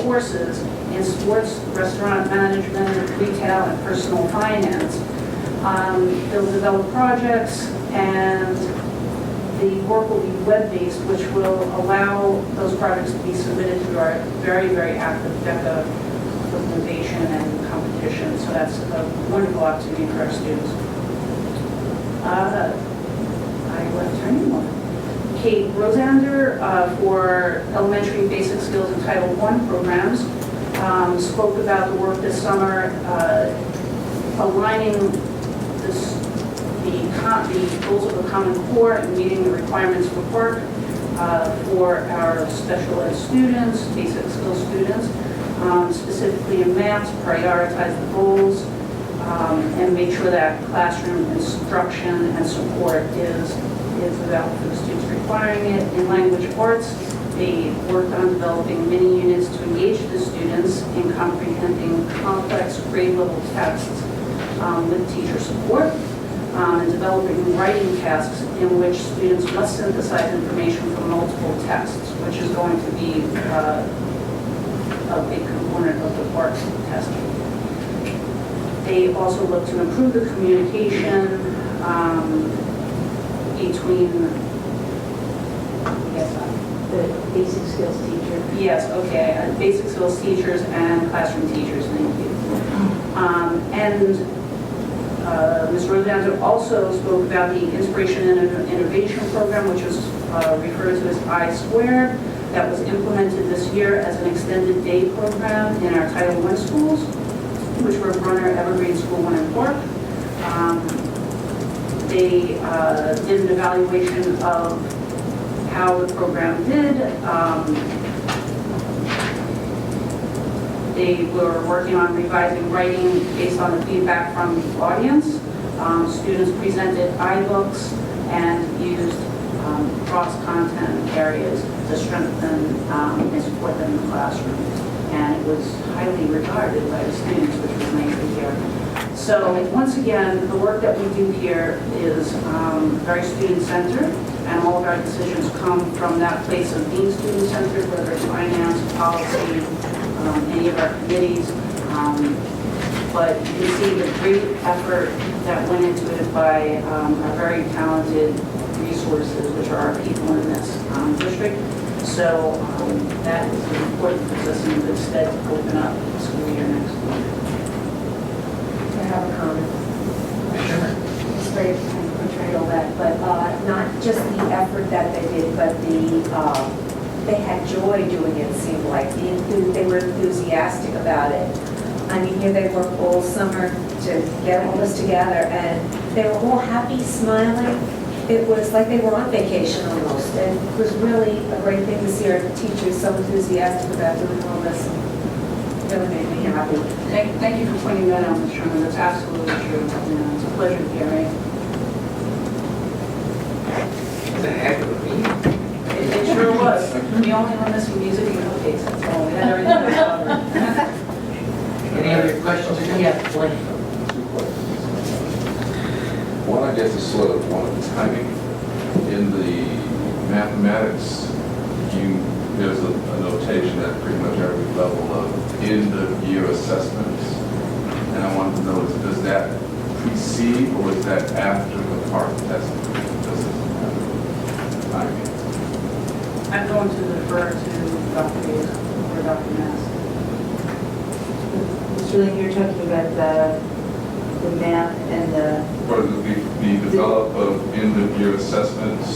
Speaker 7: courses in sports, restaurant management, retail, and personal finance. They'll develop projects, and the work will be web-based, which will allow those projects to be submitted through our very, very active DECA implementation and competition. So that's a wonderful opportunity for our students. I left her name. Kate Rosander for elementary basic skills and Title I programs spoke about the work this summer aligning the goals of the Common Core and meeting the requirements for work for our special ed students, basic skills students, specifically in math, prioritize the goals and make sure that classroom instruction and support is available for the students requiring it. In language arts, they worked on developing mini units to engage the students in comprehending complex grade level texts with teacher support. And developing writing tasks in which students must synthesize information from multiple texts, which is going to be a big component of the PARCS testing. They also look to improve the communication between,
Speaker 6: The basic skills teacher.
Speaker 7: yes, okay, basic skills teachers and classroom teachers, thank you. Ms. Rosander also spoke about the Inspiration and Innovation Program, which was referred to as I-Squared, that was implemented this year as an extended day program in our Title I schools, which were Brunner, Evergreen School 1 and Park. They did an evaluation of how the program did. They were working on revising writing based on the feedback from the audience. Students presented iBooks and used cross-content areas to strengthen and support them in the classroom. And it was highly regarded by the students, which was nice to hear. So once again, the work that we do here is very student-centered, and all of our decisions come from that place of being student-centered, whether it's finance, policy, any of our committees, but you can see the great effort that went into it by our very talented resources, which are our people in this district. So that is an important puts us in good stead to open up the school year next week.
Speaker 8: I have a comment.
Speaker 1: Sure.
Speaker 8: It's great kind of portrayed all that, but not just the effort that they did, but they had joy doing it, it seemed like. They were enthusiastic about it. I mean, here they worked all summer to get all this together, and they were all happy, smiling. It was like they were on vacation almost, and it was really a great thing to see our teachers so enthusiastic about doing all this. It really made me happy.
Speaker 7: Thank you for pointing that out, Ms. Sherman. That's absolutely true. It's a pleasure to hear it.
Speaker 1: It's a heck of a meeting.
Speaker 7: It sure was. The only one missing music and cupcakes, that's all. We had everything else covered.
Speaker 1: Any other questions? Yeah, Blaine.
Speaker 3: Two questions. One, I guess, is sort of one of the timing. In the mathematics, there's a notation at pretty much every level of end-of-year assessments. And I wanted to know, does that precede or is that after the PARCS testing? Does it have timing?
Speaker 7: I'm going to defer to Dr. Hayes or Dr. Mass.
Speaker 6: Mr. Link, you're talking about the math and the,
Speaker 3: Or the develop of end-of-year assessments?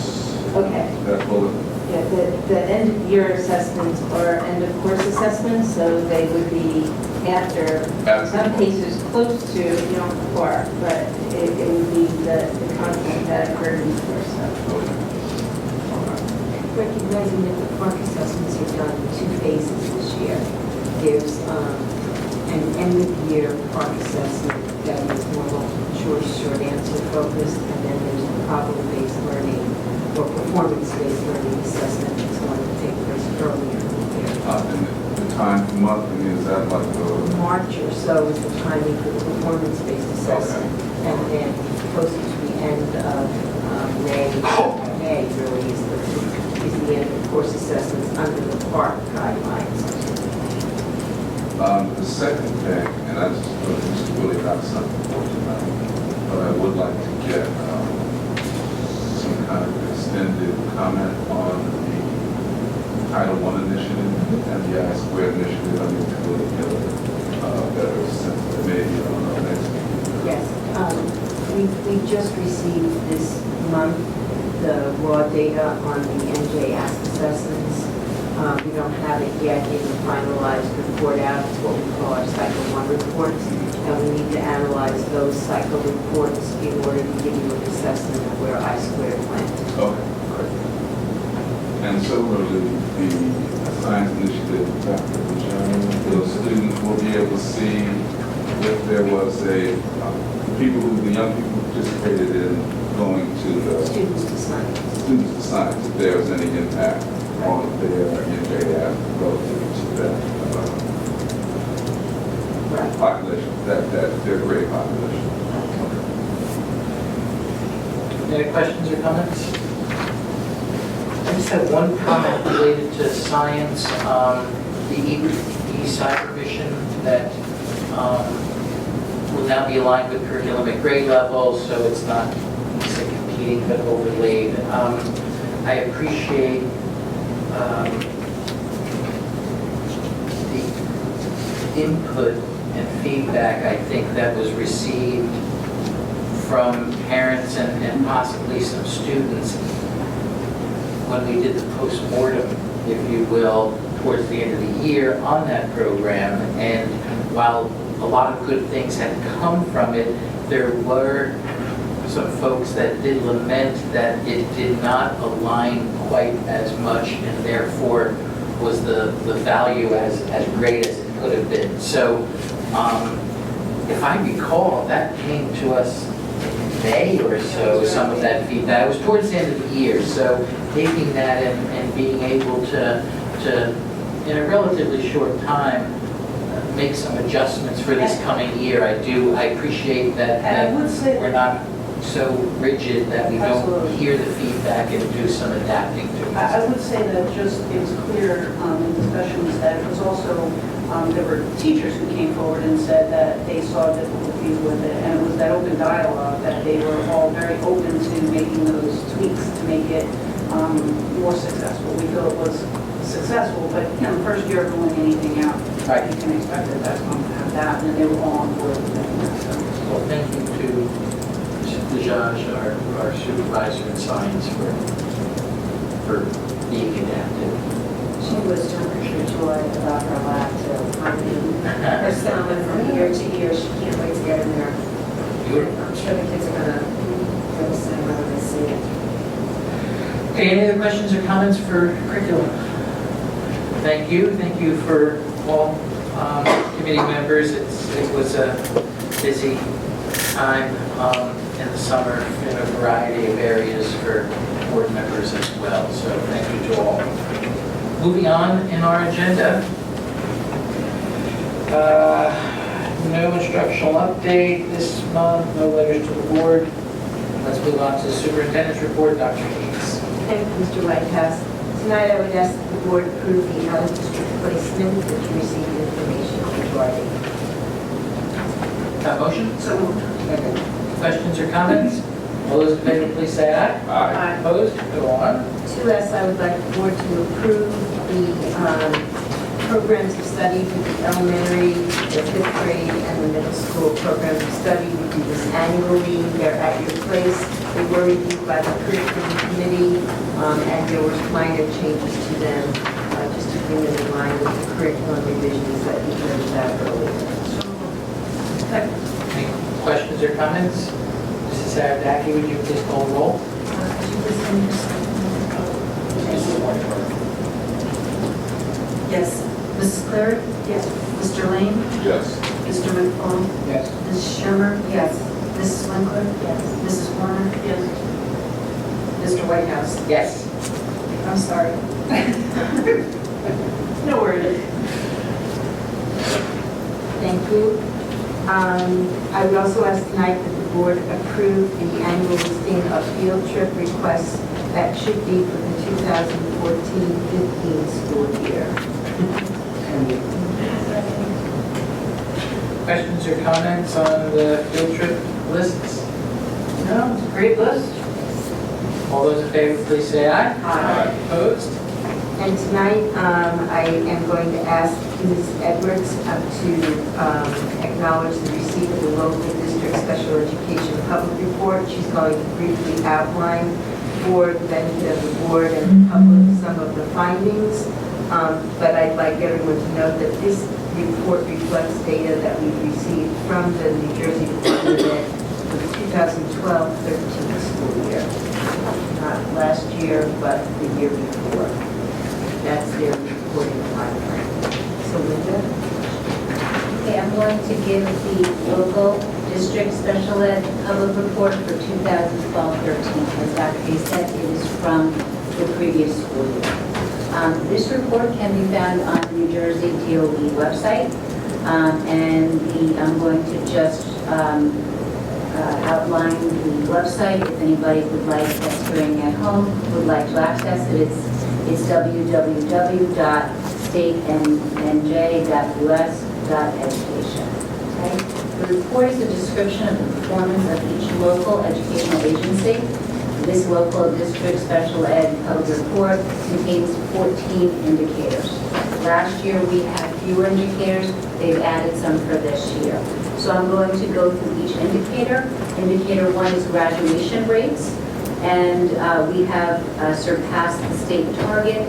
Speaker 6: okay.
Speaker 3: That bullet?
Speaker 6: Yeah, the end of year assessments are end of course assessments, so they would be after, in some cases close to, before, but it would be the content that occurred before, so.
Speaker 9: Recognizing that the PARCS assessments are done in 2 phases this year. There's an end-of-year PARCS assessment that is more multiple choice, short answer focused, and then there's an problem-based learning or performance-based learning assessment is going to take place earlier in the year.
Speaker 3: And the time monthly, is that like the?
Speaker 9: March or so is the timing for the performance-based assessment, and then closer to the end of May really is the end of course assessments under the PARC guidelines.
Speaker 3: The second thing, and I just, this is really not something for tonight, but I would like to get some kind of extended comment on the Title I initiative and the I-Squared initiative. I need to really get a better sense of maybe on our next meeting.
Speaker 9: Yes, we just received this month the raw data on the NJAS assessments. We don't have it yet in the finalized report out. It's what we call our Cycle 1 reports, and we need to analyze those cycle reports in order to give you an assessment of where I-Squared went.
Speaker 3: Okay. And similarly, the science initiative, Dr. Bajani, those students will be able to see if there was the young people who participated in going to the
Speaker 9: Students to science.
Speaker 3: if there was any impact on their NJF relative to that
Speaker 9: Right.
Speaker 3: population, that their grade population.
Speaker 1: Any questions or comments? I just have one comment related to science, the e-cyber mission that will now be aligned with curriculum at grade level, so it's not competing but overlaid. I appreciate the input and feedback I think that was received from parents and possibly some students when we did the postmortem, if you will, towards the end of the year on that program. And while a lot of good things had come from it, there were some folks that did lament that it did not align quite as much, and therefore was the value as great as it could have been. So if I recall, that came to us in May or so, some of that feedback. It was towards the end of the year, so taking that and being able to in a relatively short time, make some adjustments for this coming year. I appreciate that,
Speaker 7: And I would say
Speaker 1: we're not so rigid that we don't
Speaker 7: Absolutely.
Speaker 1: hear the feedback and do some adapting to it.
Speaker 7: I would say that just, it was clear in discussions that it was also, there were teachers who came forward and said that they saw difficulties with it, and it was that open dialogue that they were all very open to making those tweaks to make it more successful. We feel it was successful, but, you know, the first year of rolling anything out,
Speaker 1: Right.
Speaker 7: you can expect that that's going to have that, and they were all on board with that. So,
Speaker 1: Well, thank you to Mr. Judge, our supervisor in science, for being adaptive.
Speaker 9: She was jumping for joy about her lab too. I mean, her son went from year to year. She can't wait to get in there. I'm sure the kids are gonna feel the same when they see it.
Speaker 1: Okay, any other questions or comments for curriculum? Thank you for all committee members. It was a busy time in the summer in a variety of areas for board members as well, so thank you to all. Moving on in our agenda, no instructional update this month, no letters to the board. Let's move on to the superintendent's report, Dr. Hayes.
Speaker 9: Thank you, Mr. Whitehouse. Tonight, I would ask that the board approve the out-of-district placement that you received information regarding.
Speaker 1: Motion?
Speaker 7: So moved.
Speaker 1: Questions or comments? All those in favor, please say aye.
Speaker 3: Aye.
Speaker 1: Opposed? Go on.
Speaker 9: 2S, I would like the board to approve the programs of study for the elementary, the 5th grade, and the middle school programs of study. We do this annually. They're at your place. They were reviewed by the curriculum committee, and there were minor changes to them, just to bring them in line with the curriculum revisions that you heard about earlier.
Speaker 1: Any questions or comments? Mrs. Saradaki, would you please call roll?
Speaker 2: Yes. Mrs. Clary?
Speaker 7: Yes.
Speaker 2: Mr. Lane?
Speaker 3: Yes.
Speaker 2: Mr. McFall?
Speaker 1: Yes.
Speaker 2: Mrs. Shermer?
Speaker 9: Yes.
Speaker 2: Mrs. Winkler?
Speaker 9: Yes.
Speaker 2: Mrs. Warner?
Speaker 7: Yes.
Speaker 2: Mr. Whitehouse.
Speaker 1: Yes.
Speaker 2: I'm sorry.
Speaker 4: No worries.
Speaker 9: Thank you. I would also ask tonight that the board approve the annual listing of field trip requests that should be for the 2014-15 school year.
Speaker 1: Questions or comments on the field trip lists?
Speaker 4: No, it's a great list.
Speaker 1: All those in favor, please say aye.
Speaker 2: Aye.
Speaker 1: Opposed?
Speaker 9: And tonight, I am going to ask Ms. Edwards to acknowledge the receipt of the local district special education public report. She's going to briefly outline for the benefit of the board and the public some of the findings. But I'd like everyone to note that this report reflects data that we've received from the New Jersey Department of Ed for the 2012-13 school year. Not last year, but the year before. That's their reporting timeline. So Linda?
Speaker 6: Okay, I'm going to give the local district special ed public report for 2012-13. As Dr. Hayes said, it is from the previous school year. This report can be found on the New Jersey DOE website, and I'm going to just outline the website if anybody would like, that's hearing at home, would like to access it. It's www.statenj.us.education. Okay? The report is a description of the performance of each local educational agency. This local district special ed public report contains 14 indicators. Last year we had fewer indicators. They've added some for this year. So I'm going to go through each indicator. Indicator 1 is graduation rates. And we have surpassed the state target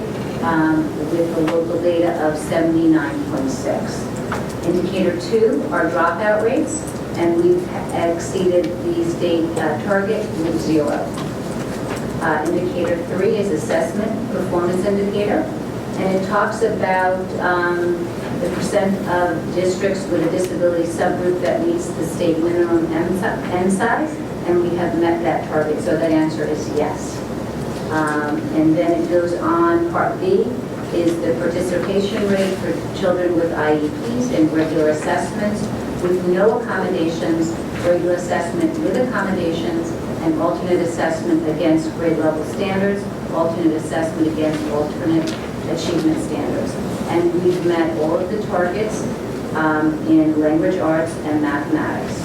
Speaker 6: with the local data of 79.6. Indicator 2 are dropout rates, and we've exceeded the state target with 0. Indicator 3 is assessment performance indicator, and it talks about the percent of districts with a disability subgroup that meets the state minimum N size, and we have met that target, so that answer is yes. And then it goes on, part B is the participation rate for children with IEPs and regular assessments with no accommodations, regular assessment with accommodations, and alternate assessment against grade level standards, alternate assessment against alternate achievement standards. And we've met all of the targets in language arts and mathematics.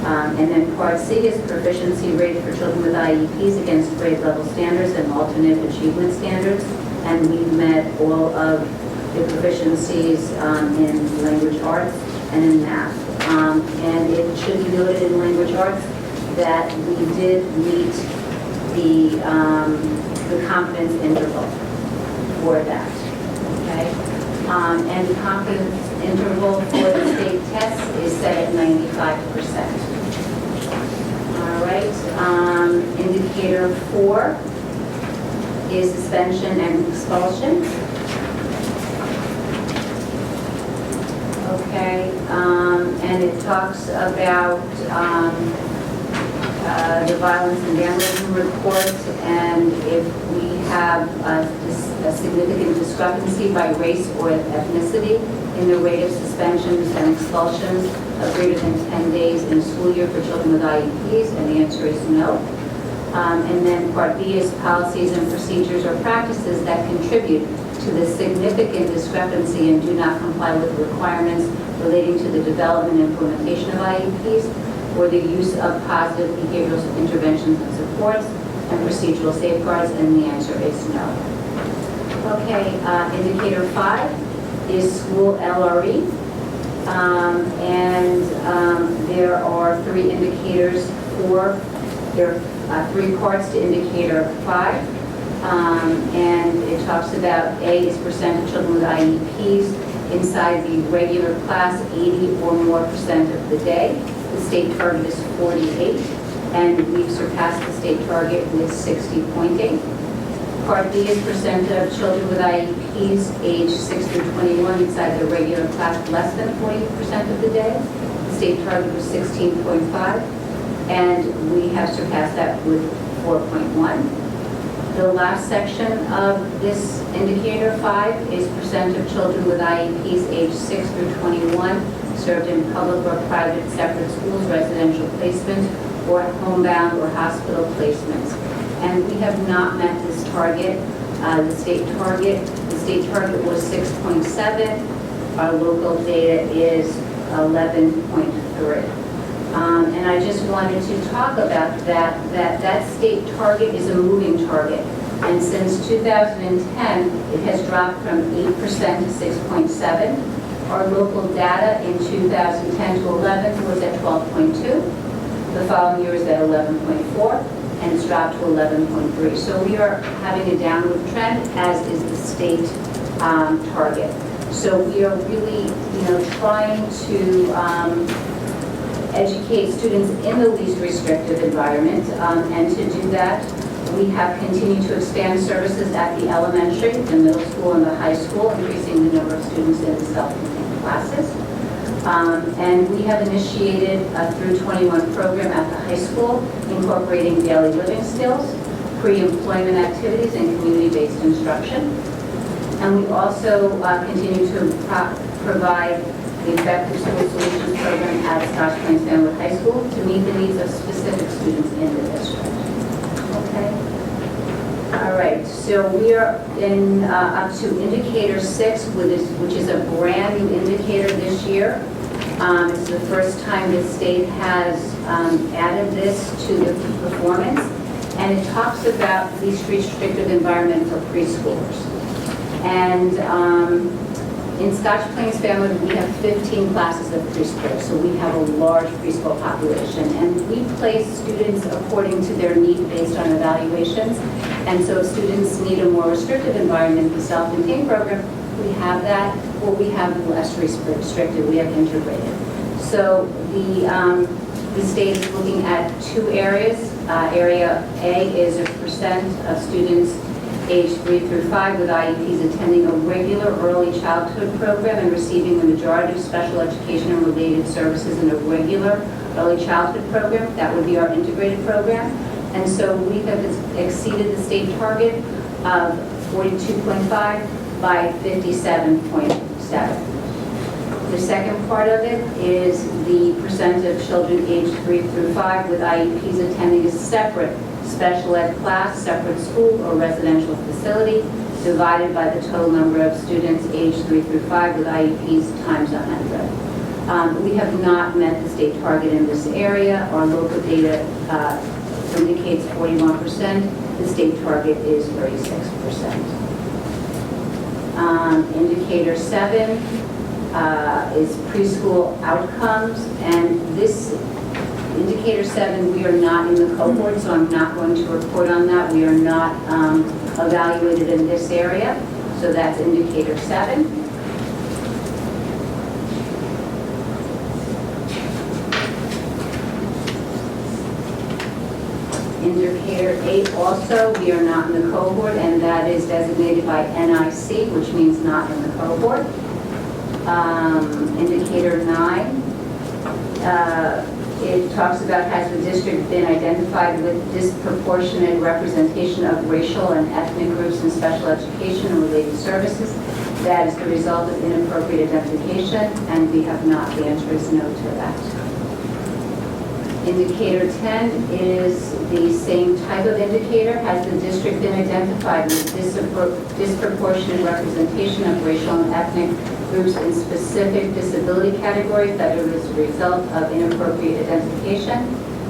Speaker 6: And then part C is proficiency rate for children with IEPs against grade level standards and alternate achievement standards. And we've met all of the proficiencies in language arts and in math. And it should be noted in language arts that we did meet the confidence interval for that, okay? And the confidence interval for the state test is set at 95%. All right, indicator 4 is suspension and expulsion. Okay, and it talks about the violence and vandalism report, and if we have a significant discrepancy by race or ethnicity in the rate of suspensions and expulsions of greater than 10 days in a school year for children with IEPs, and the answer is no. And then part B is policies and procedures or practices that contribute to the significant discrepancy and do not comply with the requirements relating to the development and implementation of IEPs, or the use of positive behavioral interventions and supports and procedural safeguards, and the answer is no. Okay, indicator 5 is school LRE, and there are 3 indicators there are 3 parts to indicator 5, and it talks about A is percent of children with IEPs inside the regular class 80 or more % of the day. The state target is 48, and we've surpassed the state target with 60.8. Part B is percent of children with IEPs age 6 through 21 inside the regular class less than 40% of the day. The state target was 16.5, and we have surpassed that with 4.1. The last section of this indicator 5 is percent of children with IEPs age 6 through 21 served in public or private separate schools, residential placements, or homebound or hospital placements. And we have not met this target, the state target. The state target was 6.7. Our local data is 11.3. And I just wanted to talk about that state target is a moving target. And since 2010, it has dropped from 8% to 6.7. Our local data in 2010 to 11 was at 12.2. The following year is at 11.4, and it's dropped to 11.3. So we are having a downward trend, as is the state target. So we are really, trying to educate students in the least restrictive environment, and to do that, we have continued to expand services at the elementary, the middle school, and the high school, increasing the number of students in the self-contained classes. And we have initiated a through 21 program at the high school, incorporating daily living skills, pre-employment activities, and community-based instruction. And we also continue to provide the Effective School Solutions Program at Scotch Plains Family High School to meet the needs of specific students in the district. Okay. All right, so we are in up to indicator 6, which is a brand new indicator this year. It's the first time the state has added this to the performance, and it talks about least restrictive environment for preschoolers. And in Scotch Plains Family, we have 15 classes of preschool, so we have a large preschool population. And we place students according to their need based on evaluations. And so if students need a more restrictive environment, the self-contained program, we have that, or we have less restrictive, we have integrated. So the state is looking at 2 areas. Area A is a percent of students age 3 through 5 with IEPs attending a regular early childhood program and receiving the majority of special education and related services in a regular early childhood program. That would be our integrated program. And so we have exceeded the state target of 42.5 by 57.7. The second part of it is the percent of children aged 3 through 5 with IEPs attending a separate special ed class, separate school, or residential facility, divided by the total number of students aged 3 through 5 with IEPs times 100. We have not met the state target in this area. Our local data indicates 41%. The state target is 36%. Indicator 7 is preschool outcomes, and this indicator 7, we are not in the cohort, so I'm not going to report on that. We are not evaluated in this area, so that's indicator 7. Indicator 8 also, we are not in the cohort, and that is designated by NIC, which means not in the cohort. Indicator 9, it talks about, has the district been identified with disproportionate representation of racial and ethnic groups in special education and related services. That is the result of inappropriate identification, and we have not. The answer is no to that. Indicator 10 is the same type of indicator. Has the district been identified with disproportionate representation of racial and ethnic groups in specific disability categories that are as a result of inappropriate identification?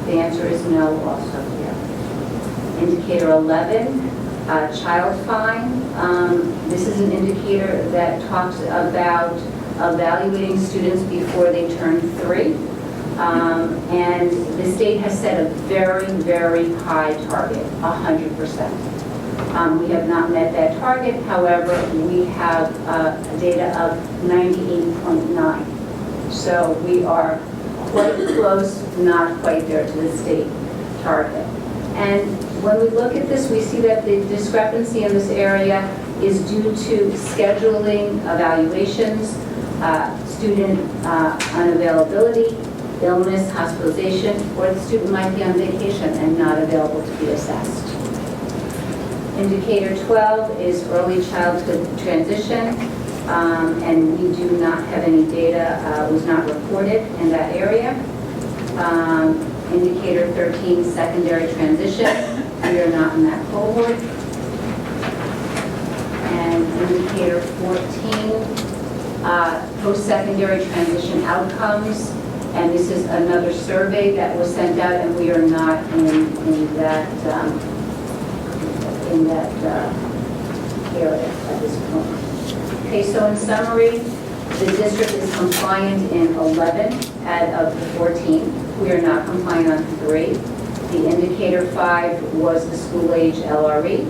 Speaker 6: The answer is no also here. Indicator 11, child fine. This is an indicator that talks about evaluating students before they turn 3. And the state has set a very, very high target, 100%. We have not met that target. However, we have data of 98.9. So we are quite close, not quite there to the state target. And when we look at this, we see that the discrepancy in this area is due to scheduling, evaluations, student unavailability, illness, hospitalization, or the student might be on vacation and not available to be assessed.
Speaker 10: Indicator 12 is early childhood transition, and we do not have any data, was not reported in that area. Indicator 13, secondary transition, we are not in that cohort. And indicator 14, post-secondary transition outcomes, and this is another survey that was sent out, and we are not in that area at this point. Okay, so in summary, the district is compliant in 11 out of the 14. We are not compliant on 3. The indicator 5 was the school age LRE.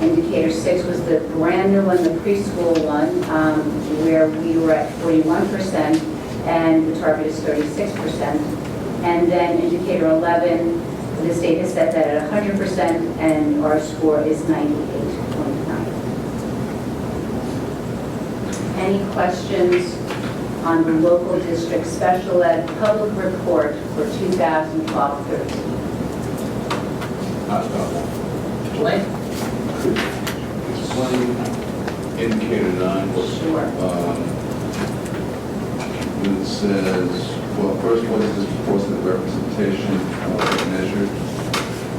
Speaker 10: Indicator 6 was the brand new one, the preschool one, where we were at 41%, and the target is 36%. And then indicator 11, the state has set that at 100%, and our score is 98.9. Any questions on the local district special ed public report for 2012-13?
Speaker 1: Blaine?
Speaker 3: Explain indicator 9.
Speaker 10: Sure.
Speaker 3: It says, well, first, what is disproportionate representation measured,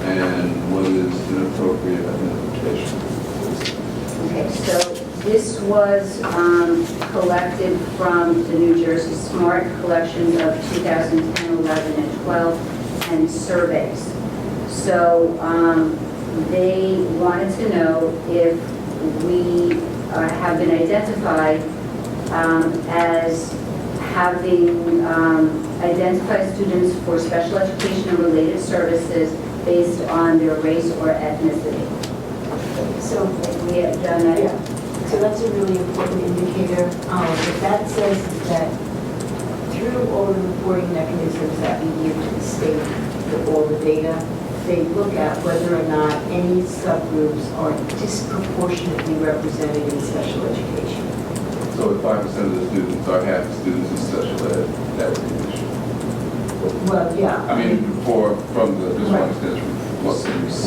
Speaker 3: and what is inappropriate identification?
Speaker 10: Okay, so this was collected from the New Jersey Smart collections of 2010, 11, and 12, and surveys. So they wanted to know if we have been identified as having identified students for special education and related services based on their race or ethnicity. So we have done that.
Speaker 9: Yeah. So that's a really important indicator. What that says is that through all the reporting mechanisms that we give to the state for all the data, they look at whether or not any subgroups are disproportionately represented in special education.
Speaker 3: So if 5% of the students are half the students in special ed, that would be an issue.
Speaker 9: Well, yeah.
Speaker 3: I mean, from the, just
Speaker 9: Right.
Speaker 3: one extension, what's in the report.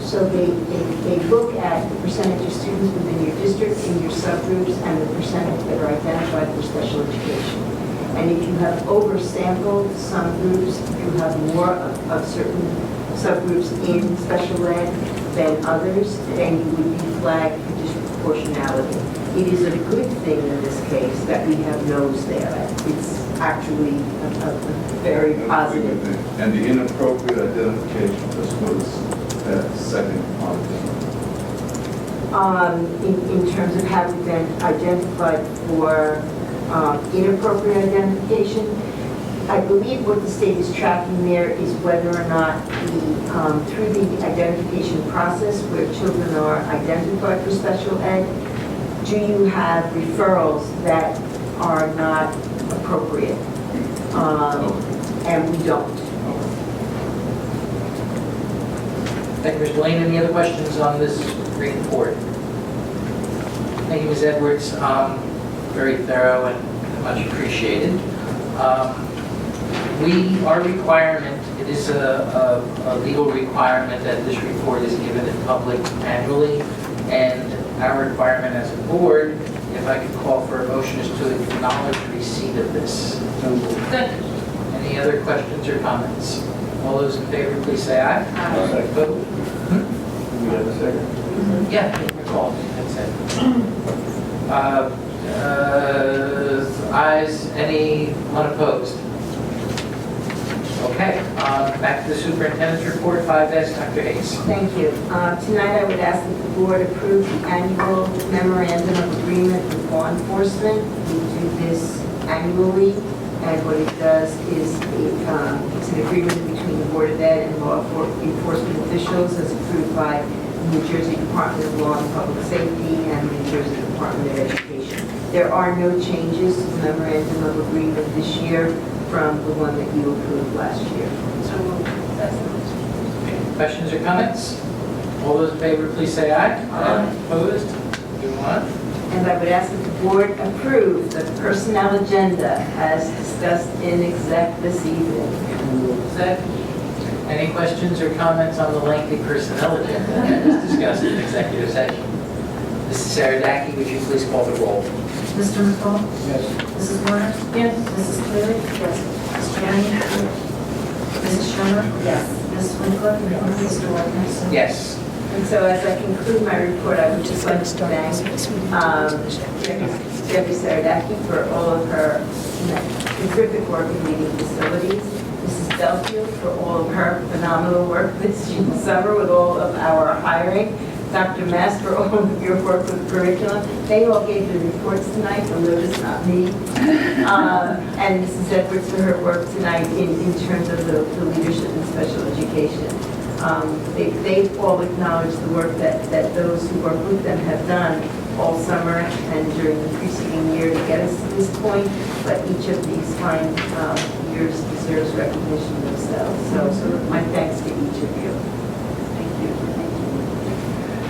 Speaker 9: So they look at the percentage of students within your district, in your subgroups, and the percentage that are identified for special education. And if you have oversampled some groups, if you have more of certain subgroups in special ed than others, then you would be flagged for disproportionality. It is a good thing in this case that we have no's there. It's actually a very positive.
Speaker 3: And the inappropriate identification, this was that second part of
Speaker 9: In terms of having been identified for inappropriate identification, I believe what the state is tracking there is whether or not through the identification process where children are identified for special ed, do you have referrals that are not appropriate? And we don't.
Speaker 1: Thank you, Ms. Blaine. Any other questions on this report? Thank you, Ms. Edwards. Very thorough and much appreciated. Our requirement, it is a legal requirement that this report is given in public annually, and our requirement as a board, if I could call for a motion, is to acknowledge receipt of this. Any other questions or comments? All those in favor, please say aye.
Speaker 5: Aye.
Speaker 1: Opposed?
Speaker 5: We have a second?
Speaker 1: Yeah, recall, that's it. Ayes, anyone opposed? Okay, back to the superintendent's report, 5S, Dr. Hayes.
Speaker 9: Thank you. Tonight I would ask that the board approve the annual memorandum of agreement with law enforcement. We do this annually, and what it does is it's an agreement between the Board of Ed and law enforcement officials as approved by the New Jersey Department of Law and Public Safety and the New Jersey Department of Education. There are no changes to the memorandum of agreement this year from the one that you approved last year.
Speaker 1: Questions or comments? All those in favor, please say aye. Aye. Opposed? Move on.
Speaker 9: And I would ask that the board approve the personnel agenda as discussed in exec this evening.
Speaker 1: Second. Any questions or comments on the lengthy personnel agenda that was discussed in executive session? Mrs. Saradaki, would you please call the roll?
Speaker 2: Mr. McCall?
Speaker 5: Yes.
Speaker 2: Mrs. Warner?
Speaker 4: Yes.
Speaker 2: Mrs. Cleary? Yes. Mr. Janney? Mrs. Sherman? Yes. Ms. Winkler? Mr. Wagner?
Speaker 1: Yes.
Speaker 9: And so as I conclude my report, I would just like to thank Debbie Saradaki for all of her terrific work in leading facilities, Mrs. Delfield for all of her phenomenal work this summer with all of our hiring, Dr. Mast for all of your work with curriculum. They all gave the reports tonight, you'll notice not me. And Mrs. Edwards for her work tonight in terms of the leadership in special education. They've all acknowledged the work that those who work with them have done all summer and during the preceding year to get us to this point, but each of these fine years deserves recognition themselves. So my thanks to each of you. Thank you.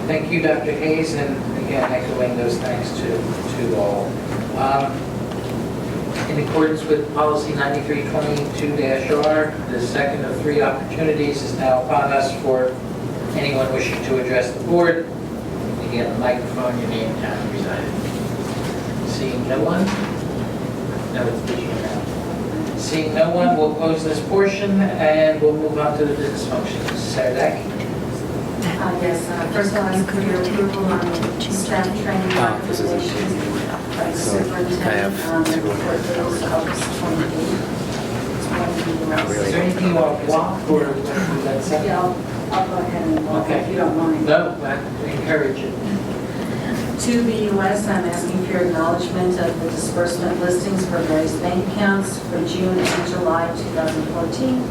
Speaker 1: Thank you, Dr. Hayes, and again, echoing those thanks to all. In accordance with policy 9322-R, the second of 3 opportunities is now upon us for anyone wishing to address the board. You get the microphone, your name, town resided. Seeing no one? No, it's this year now. Seeing no one, we'll close this portion and we'll move on to the business functions. Saradaki?
Speaker 2: Yes, first of all, ask for your approval on the staff training recommendations by the superintendent on the report bills August 28th.
Speaker 1: Is there anything you want to block or that's it?
Speaker 2: Yeah, I'll go ahead and walk if you don't mind.
Speaker 1: No, I encourage it.
Speaker 2: To BUS, I'm asking for your acknowledgement of the disbursement listings for various bank accounts for June and July 2014.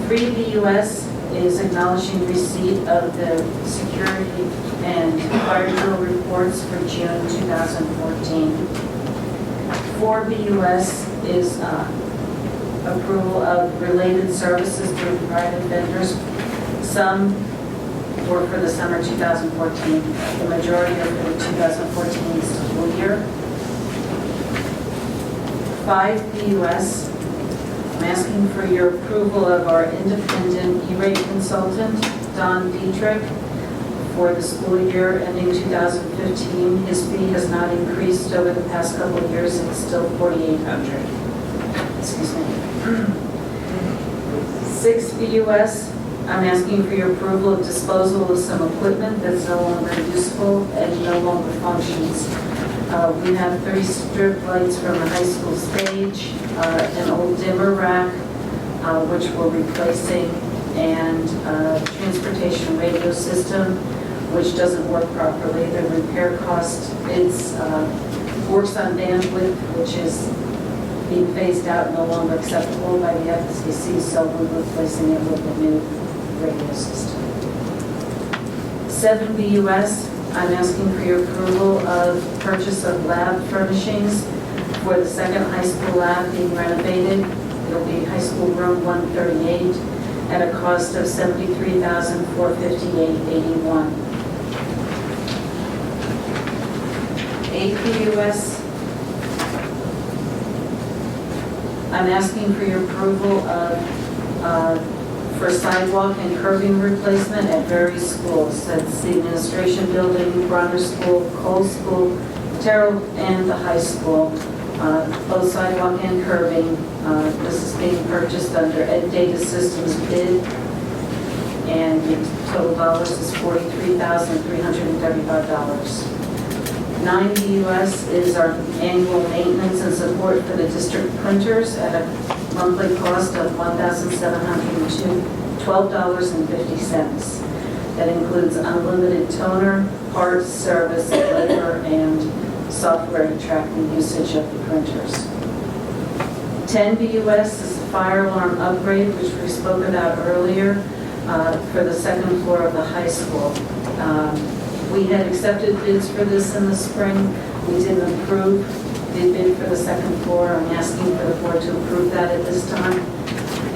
Speaker 2: 3BUS is acknowledging receipt of the security and fire drill reports for June 2014. 4BUS is approval of related services through private vendors. Some were for the summer 2014. The majority are for the 2014 school year. 5BUS, I'm asking for your approval of our independent E-rate consultant, Don Dietrich, for the school year ending 2015. His fee has not increased over the past couple of years. It's still $4,800. Excuse me. 6BUS, I'm asking for your approval of disposal of some equipment that's no longer useful and no longer functions. We have 30 strip lights from the high school stage, an old dimmer rack, which we're replacing, and a transportation radio system, which doesn't work properly. The repair cost is works on bandwidth, which is being phased out, no longer acceptable by the FCC, so we're replacing it with a new radio system. 7BUS, I'm asking for your approval of purchase of lab furnishings for the second high school lab being renovated. It'll be high school room 138 at a cost of $73,458.81. 8BUS, I'm asking for your approval of for sidewalk and curbing replacement at various schools. That's the administration building, Bronner School, Cole School, Terrell, and the high school. Both sidewalk and curbing. This is being purchased under Ed Data Systems bid, and the total dollars is $43,335. 9BUS is our annual maintenance and support for the district printers at a monthly cost of $1,712.50. That includes unlimited toner, parts, service, labor, and software to track the usage of the printers. 10BUS is a fire alarm upgrade, which we spoke about earlier, for the second floor of the high school. We had accepted bids for this in the spring. We didn't approve the bid for the second floor. I'm asking for the board to approve that at this time,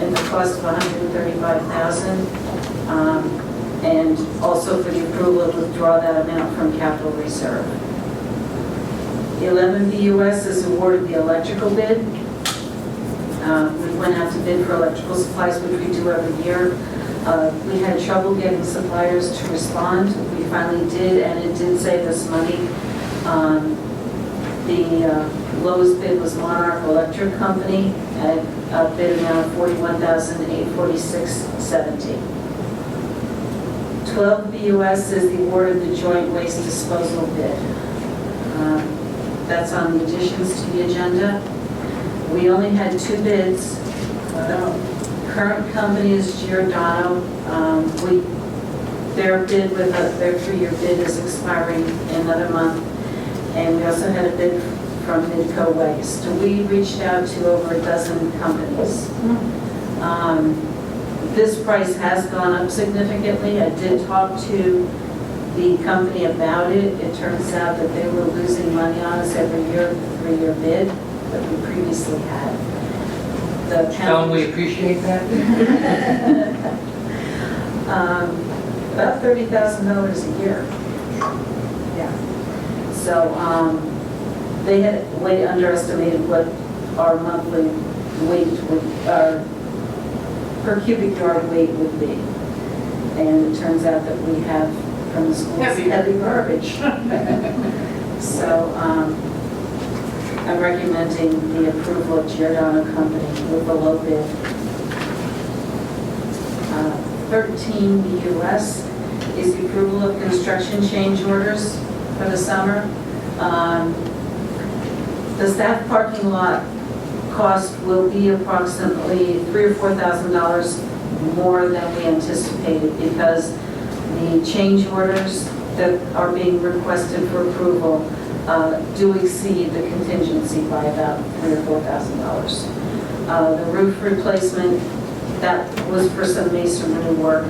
Speaker 2: and the cost of $135,000, and also for the approval to withdraw that amount from capital reserve. 11BUS is awarded the electrical bid.
Speaker 7: We went out to bid for electrical supplies, which we do every year. We had trouble getting suppliers to respond. We finally did, and it did save us money. The lowest bid was Monarch Electric Company at a bid amount of $41,846.70. 12 BUS is the award of the joint waste disposal bid. That's on the additions to the agenda. We only had 2 bids. Current company is Giordano. Their bid their 3-year bid is expiring in another month. And we also had a bid from Midco Waste. We reached out to over a dozen companies. This price has gone up significantly. I did talk to the company about it. It turns out that they were losing money on us every year, the 3-year bid that we previously had.
Speaker 1: Tell them we appreciate that.
Speaker 7: About $30,000 a year. Yeah. So they had way underestimated what our monthly weight would, our per cubic yard weight would be. And it turns out that we have from the schools heavy garbage. So I'm recommending the approval of Giordano Company with the low bid. 13 BUS is the approval of construction change orders for the summer. The staff parking lot cost will be approximately $3,000 or $4,000 more than we anticipated because the change orders that are being requested for approval do exceed the contingency by about $3,000 or $4,000. The roof replacement, that was for some masonry work,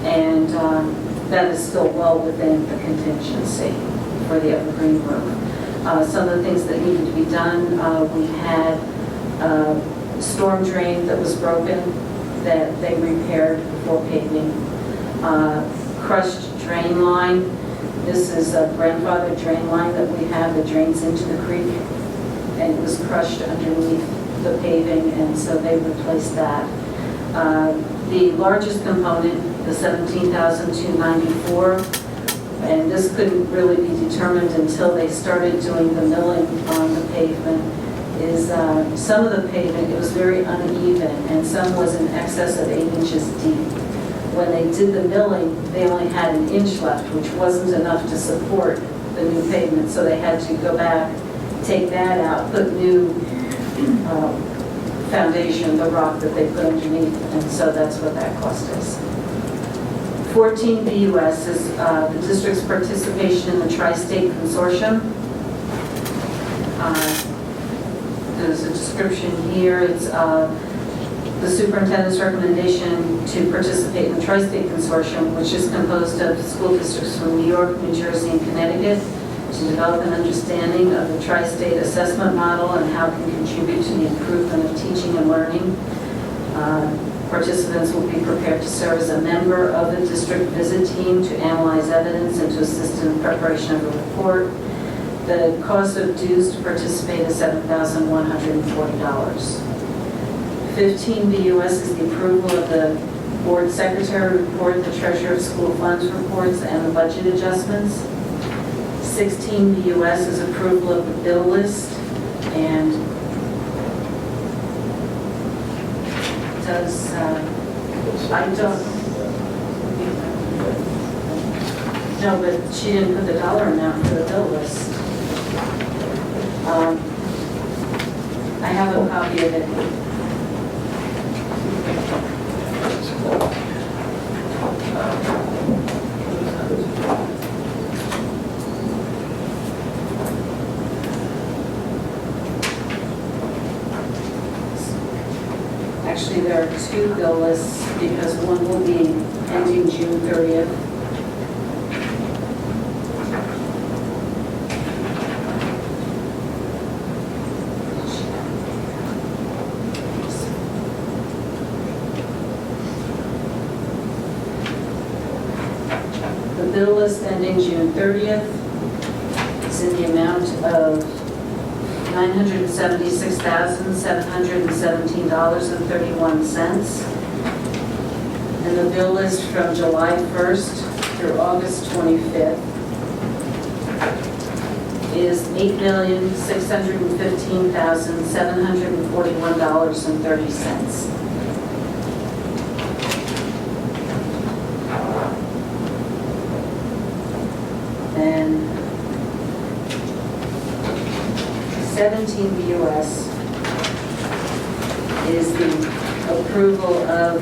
Speaker 7: and that is still well within the contingency for the evergreen roof. Some of the things that needed to be done, we had a storm drain that was broken that they repaired before paving. Crushed drain line. This is a grandfather drain line that we have that drains into the creek, and it was crushed underneath the paving, and so they replaced that. The largest component, the $17,294, and this couldn't really be determined until they started doing the milling on the pavement, is some of the pavement, it was very uneven, and some was in excess of 8 inches deep. When they did the milling, they only had 1 inch left, which wasn't enough to support the new pavement, so they had to go back, take that out, put new foundation, the rock that they put underneath, and so that's what that cost is. 14 BUS is the district's participation in the Tri-State Consortium. There's a description here. It's the superintendent's recommendation to participate in the Tri-State Consortium, which is composed of school districts from New York, New Jersey, and Connecticut, to develop an understanding of the Tri-State assessment model and how it can contribute to the improvement of teaching and learning. Participants will be prepared to serve as a member of the district visit team to analyze evidence and to assist in the preparation of a report. The cost of dues to participate is $7,140. 15 BUS is the approval of the board secretary report, the treasurer of school funds reports, and the budget adjustments. 16 BUS is approval of the bill list, and does, I don't, no, but she didn't put the dollar amount for the bill list. I have a copy of it. Actually, there are 2 bill lists because one will be ending June 30th. The bill list ending June 30th is in the amount of $976,717.31. And the bill list from July 1st through August 25th is $8,615,741.30. And 17 BUS is the approval of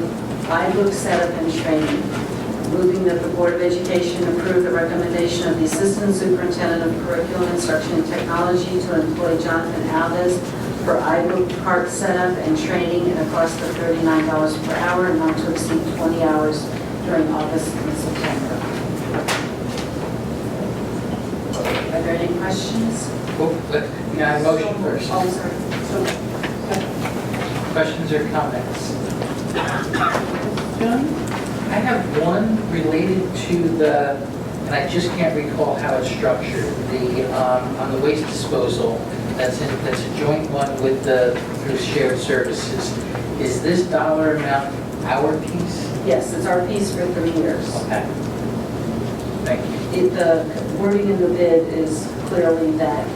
Speaker 7: iBook setup and training. Moving that the Board of Education approve the recommendation of the Assistant Superintendent of Curriculum, Instruction, and Technology to employ Jonathan Alves for iBook cart setup and training at a cost of $39 per hour and not to exceed 20 hours during August and September. Are there any questions?
Speaker 1: Oh, we got a motion first.
Speaker 7: Oh, sorry.
Speaker 1: Questions or comments?
Speaker 4: John?
Speaker 1: I have one related to the, and I just can't recall how it's structured, the, on the waste disposal, that's a joint one with the, through shared services. Is this dollar amount our piece?
Speaker 7: Yes, it's our piece for 3 years.
Speaker 1: Okay. Thank you.
Speaker 7: The wording in the bid is clearly that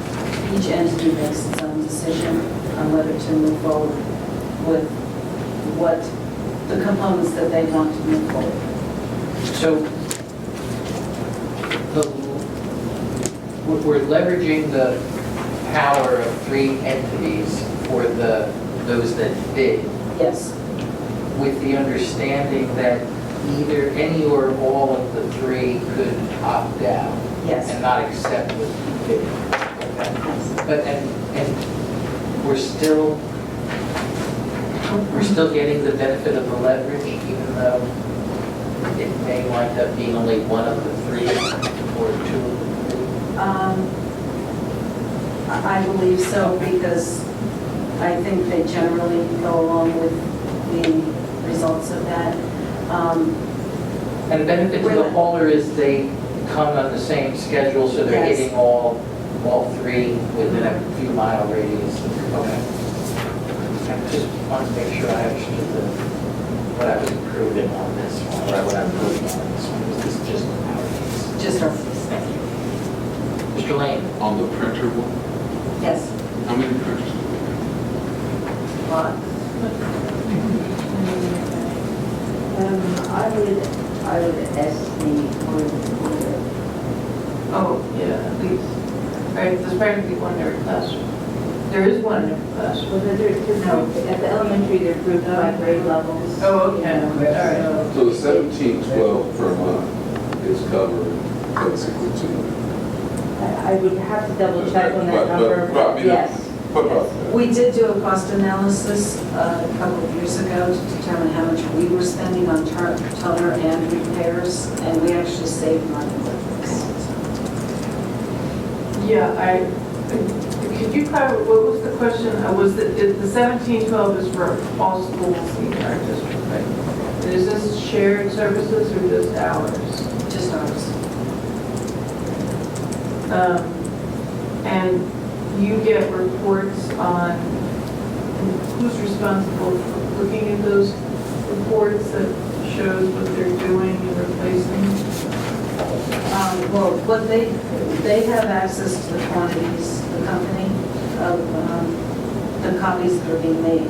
Speaker 7: each entity makes its own decision on whether to move forward with what the components that they want to move forward.
Speaker 1: So, we're leveraging the power of 3 entities for those that bid,
Speaker 7: Yes,
Speaker 1: with the understanding that either any or all of the 3 could opt out and
Speaker 7: yes.
Speaker 1: not accept the bid. Okay. But, and we're still getting the benefit of the leverage, even though it may wind up being only one of the 3 or 2 of the 3.
Speaker 7: I believe so because I think they generally go along with the results of that.
Speaker 1: And the benefit to the hauler is they come on the same schedule, so they're
Speaker 7: Yes.
Speaker 1: hitting all 3 within a few mile radius. Okay. I just wanted to make sure I understood what I was approving on this one, or what I'm approving on this one. Is this just our piece?
Speaker 7: Just our piece.
Speaker 1: Thank you. Mr. Lane?
Speaker 3: On the printer one,
Speaker 7: Yes.
Speaker 3: how many printers do we have?
Speaker 9: I would ask the board.
Speaker 4: Oh, yeah, at least. Right, there's practically one in every classroom. There is one in every classroom.
Speaker 9: Well, they're at the elementary, they're grouped by grade levels.
Speaker 4: Oh, okay, all right.
Speaker 3: So the 1712 per month is covered basically to.
Speaker 9: I would have to double check on that number.
Speaker 3: Right,
Speaker 9: Yes.
Speaker 3: What about that?
Speaker 7: We did do a cost analysis a couple of years ago to determine how much we were spending on toner and repairs, and we actually saved money with this.
Speaker 4: Yeah, could you clarify, what was the question? Was the 1712 is for all schools in our district, right? And is this shared services or just ours?
Speaker 7: Just ours.
Speaker 4: And you get reports on who's responsible for looking at those reports that shows what they're doing and replacing?
Speaker 7: Well, what they have access to the quantities, the company, of the copies that are being made.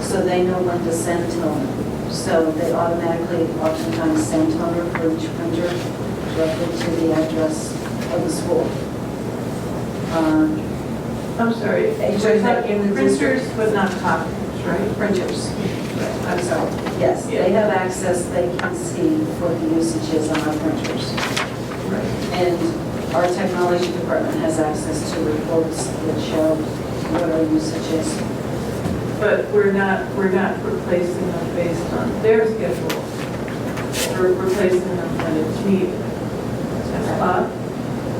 Speaker 7: So they know when to send toner. So they automatically oftentimes send toner for each printer directly to the address of the school.
Speaker 4: I'm sorry,
Speaker 7: It's
Speaker 4: we're
Speaker 7: like
Speaker 4: talking
Speaker 7: in the
Speaker 4: printers,
Speaker 7: district.
Speaker 4: but not copies, right?
Speaker 7: Printers. I'm sorry. Yes, they have access, they can see what the usage is on our printers.
Speaker 4: Right.
Speaker 7: And our technology department has access to reports that show what our usage is.
Speaker 4: But we're not replacing them based on their schedule. We're replacing them when it's needed.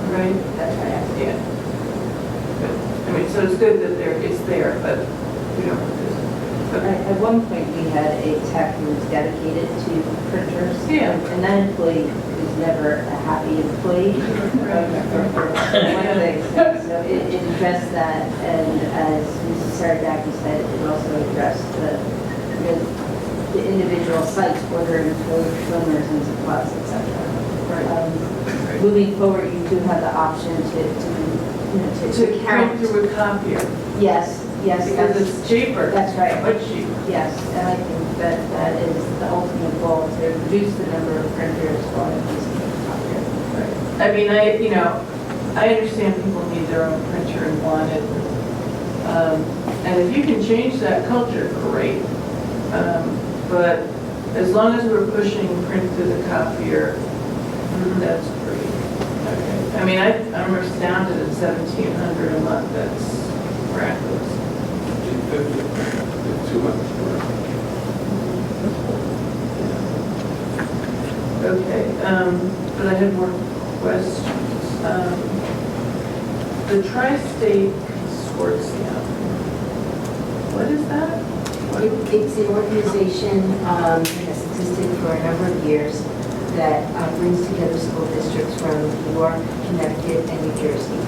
Speaker 4: Right?
Speaker 9: That's right.
Speaker 4: Yeah. Good. I mean, so it's good that it's there, but we don't replace it.
Speaker 9: At one point, we had a tech who was dedicated to printers.
Speaker 4: Yeah.
Speaker 9: And that employee was never a happy employee. For one thing. So it addressed that, and as Mrs. Saradaki said, it also addressed the individual sites ordering filmers and supplies, et cetera. Moving forward, you do have the option to
Speaker 4: To
Speaker 9: count.
Speaker 4: print through a copier,
Speaker 9: Yes, yes.
Speaker 4: because it's cheaper.
Speaker 9: That's right.
Speaker 4: Much cheaper.
Speaker 9: Yes, and I think that is the ultimate goal, to reduce the number of printers on a piece of paper.
Speaker 4: I mean, I understand people need their own printer and want it. And if you can change that culture, great. But as long as we're pushing print through the copier, that's great. Okay. I mean, I'm astounded at $1,700 a month, that's miraculous.
Speaker 3: 2 months.
Speaker 4: Okay, but I had more questions. The Tri-State Consortium, what is that?
Speaker 9: It's an organization that has existed for a number of years that brings together school districts from New York, Connecticut, and New Jersey.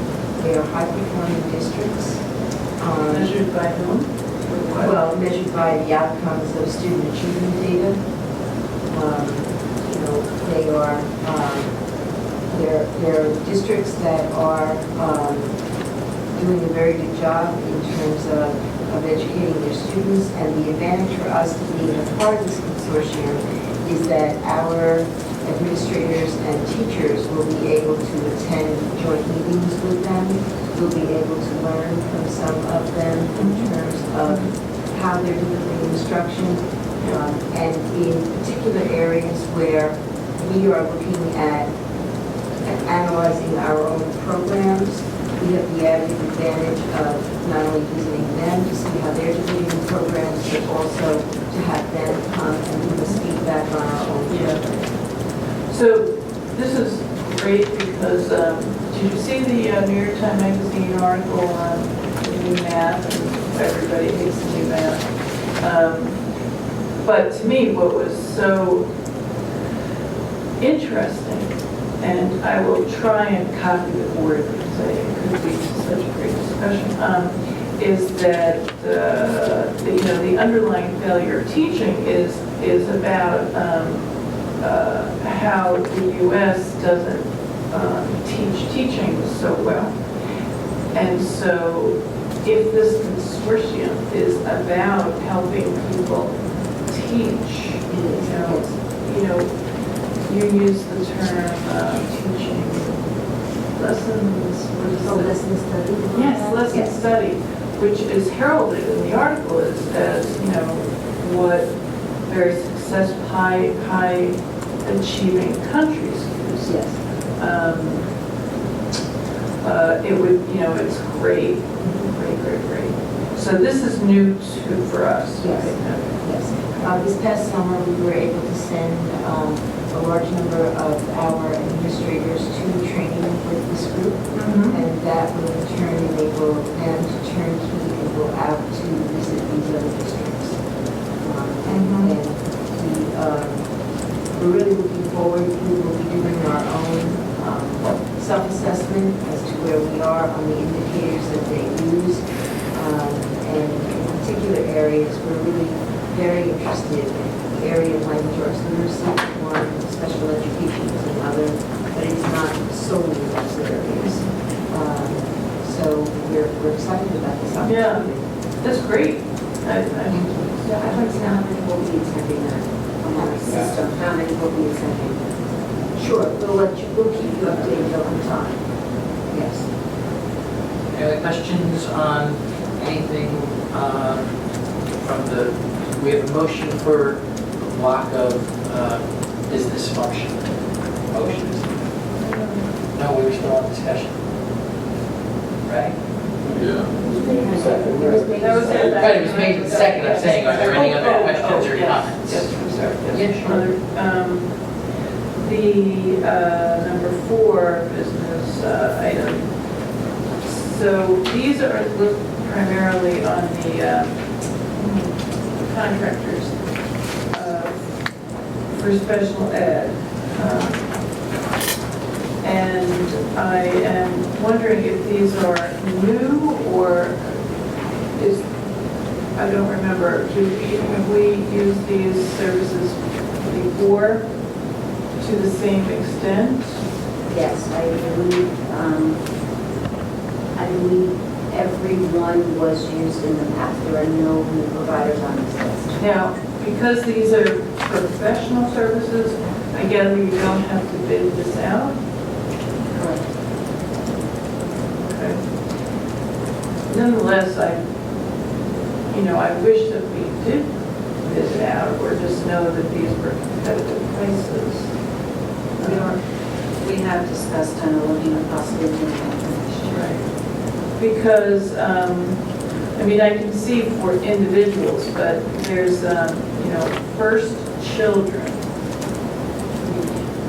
Speaker 9: They are high-performing districts.
Speaker 4: Measured by whom?
Speaker 9: Well, measured by the outcomes of student achievement data. They are, they're districts that are doing a very good job in terms of educating their students, and the advantage for us to being a part of this consortium is that our administrators and teachers will be able to attend joint meetings with them. We'll be able to learn from some of them in terms of how they're delivering instruction, and in particular areas where we are looking at analyzing our own programs. We have the added advantage of not only visiting them to see how they're delivering programs, but also to have them come and give us feedback on our own programs.
Speaker 4: So this is great because, did you see the New York Times Magazine article on the new math? And everybody hates the new math. But to me, what was so interesting, and I will try and copy the board because it could be such a great discussion, is that the underlying failure of teaching is about how the U.S. doesn't teach teaching so well. And so if this consortium is about helping people teach, you use the term teaching lessons.
Speaker 9: Lesson study?
Speaker 4: Yes, lesson study, which is heralded in the article as what very high achieving countries use.
Speaker 9: Yes.
Speaker 4: It would, it's great. So this is new for us.
Speaker 9: Yes.
Speaker 4: Right?
Speaker 9: Yes. This past summer, we were able to send a large number of our administrators to training with this group, and that will in turn enable them to turnkey and go out to visit these other districts. We're really looking forward. We will be doing our own self-assessment as to where we are on the indicators that they use, and in particular areas we're really very interested in. The area of language arts literacy, one, special education is another, but it's not solely those areas. So we're excited about this
Speaker 4: Yeah,
Speaker 9: opportunity.
Speaker 4: that's great.
Speaker 8: I'd like to know how many will be attending that on our system, how many will be attending?
Speaker 9: Sure, we'll keep you updated over time. Yes.
Speaker 1: Any other questions on anything we have a motion for a block of business function. Motions? No, we were still on discussion. Right?
Speaker 3: Yeah.
Speaker 4: That was it.
Speaker 1: Right, it was made in second. I'm saying, are there any other questions or comments?
Speaker 4: Yes, I'm sorry.
Speaker 1: Yes, sure.
Speaker 4: The number 4 business item. So these are look primarily on the contractors for special ed. And I am wondering if these are new or is, I don't remember, have we used these services before to the same extent?
Speaker 10: Yes, I believe everyone was used in the past. There are no new providers on this list.
Speaker 4: Now, because these are professional services, I gather you don't have to bid this out?
Speaker 10: Correct.
Speaker 4: Okay. Nonetheless, I wish that we did bid it out or just know that these were competitive prices.
Speaker 2: We have discussed kind of looking at possibly doing that next year.
Speaker 4: Right. Because, I can see for individuals, but there's, first children.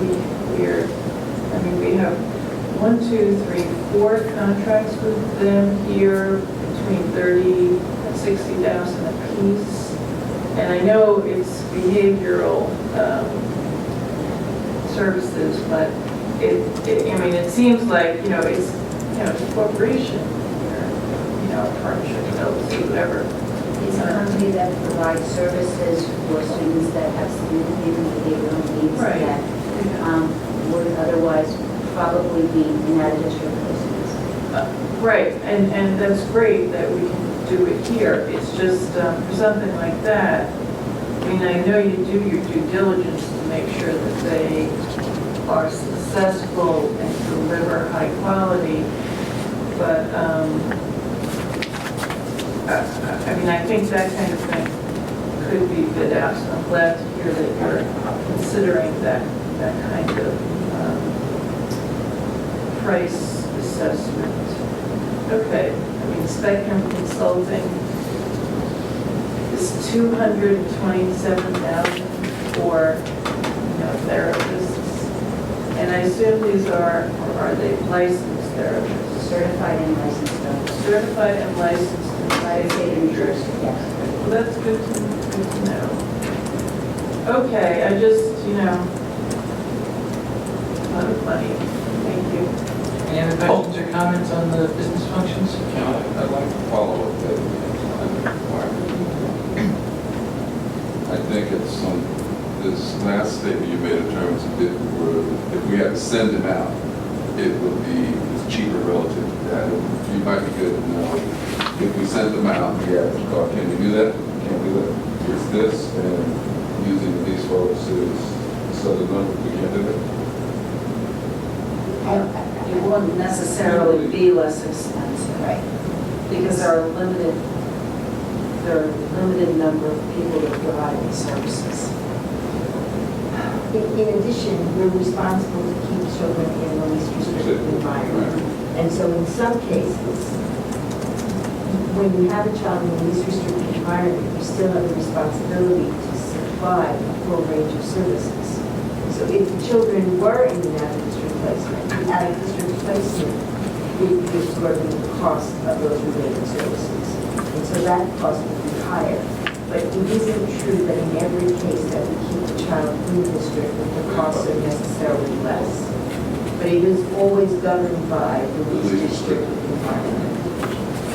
Speaker 4: We have 1, 2, 3, 4 contracts with them here between 30 and 60,000 apiece. And I know it's behavioral services, but it seems like, it's a corporation, or, a partnership, LLC, whatever.
Speaker 10: It's a company that provides services for students that have significant behavioral needs
Speaker 4: Right.
Speaker 10: that would otherwise probably be in out-of-district placements.
Speaker 4: Right, and that's great that we can do it here. It's just, for something like that, I know you do your due diligence to make sure that they are successful and deliver high quality, but, I think that kind of thing could be bid out, so I'm glad to hear that you're considering that kind of price assessment. Okay, Spectrum Consulting is $227,000 for, therapists. And I assume these are they licensed therapists?
Speaker 10: Certified and licensed therapists.
Speaker 4: Certified and licensed in the state of New Jersey.
Speaker 10: Yes.
Speaker 4: Well, that's good to know. Okay, I just, a lot of money. Thank you.
Speaker 1: Any other questions or comments on the business functions?
Speaker 3: I'd like to follow up that. I think it's this last statement you made in terms of if we had to send them out, it would be cheaper relative to that. It might be good to know if we sent them out, can we do that? Can't do that. It's this, and using these folks is southern number, we can't do that.
Speaker 2: It wouldn't necessarily be less expensive.
Speaker 10: Right.
Speaker 2: Because there are a limited number of people that provide these services.
Speaker 9: In addition, we're responsible to keep children in the least restrictive environment. And so in some cases, when you have a child in the least restrictive environment, you still have the responsibility to supply a full range of services. So if the children were in an out-of-district placement, the out-of-district placement would be absorbing the cost of those related services. And so that cost would be higher. But it isn't true that in every case that we keep the child in the district, that the costs are necessarily less. But it is always governed by the least restrictive environment.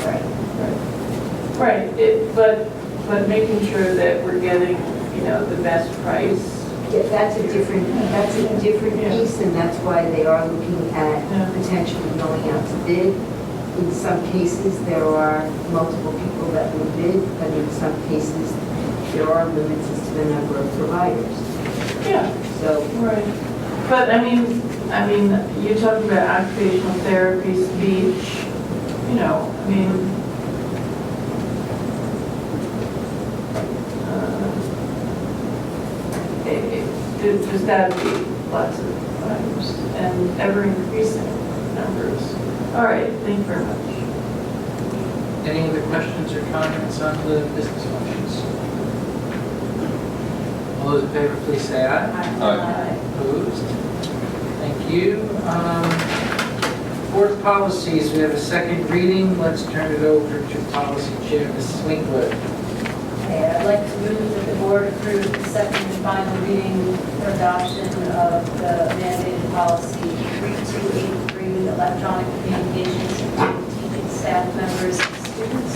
Speaker 9: Right.
Speaker 4: Right, but making sure that we're getting, the best price.
Speaker 9: Yeah, that's a different piece, and that's why they are looking at potentially going out to bid. In some cases, there are multiple people that will bid, but in some cases, there are limits as to the number of providers.
Speaker 4: Yeah.
Speaker 9: So,
Speaker 4: Right. But you're talking about occupational therapy, speech, there's got to be lots of providers and ever increasing numbers. All right, thank you very much.
Speaker 1: Any other questions or comments on the business functions? All those in favor, please say aye.
Speaker 3: Aye.
Speaker 1: Opposed? Thank you. Board policies, we have a second reading. Let's turn it over to Policy Chair, Mrs. Winkler.
Speaker 6: Okay, I'd like to move approve the second and final reading for adoption of the mandated policy 3283, electronic communications between teaching staff members and students.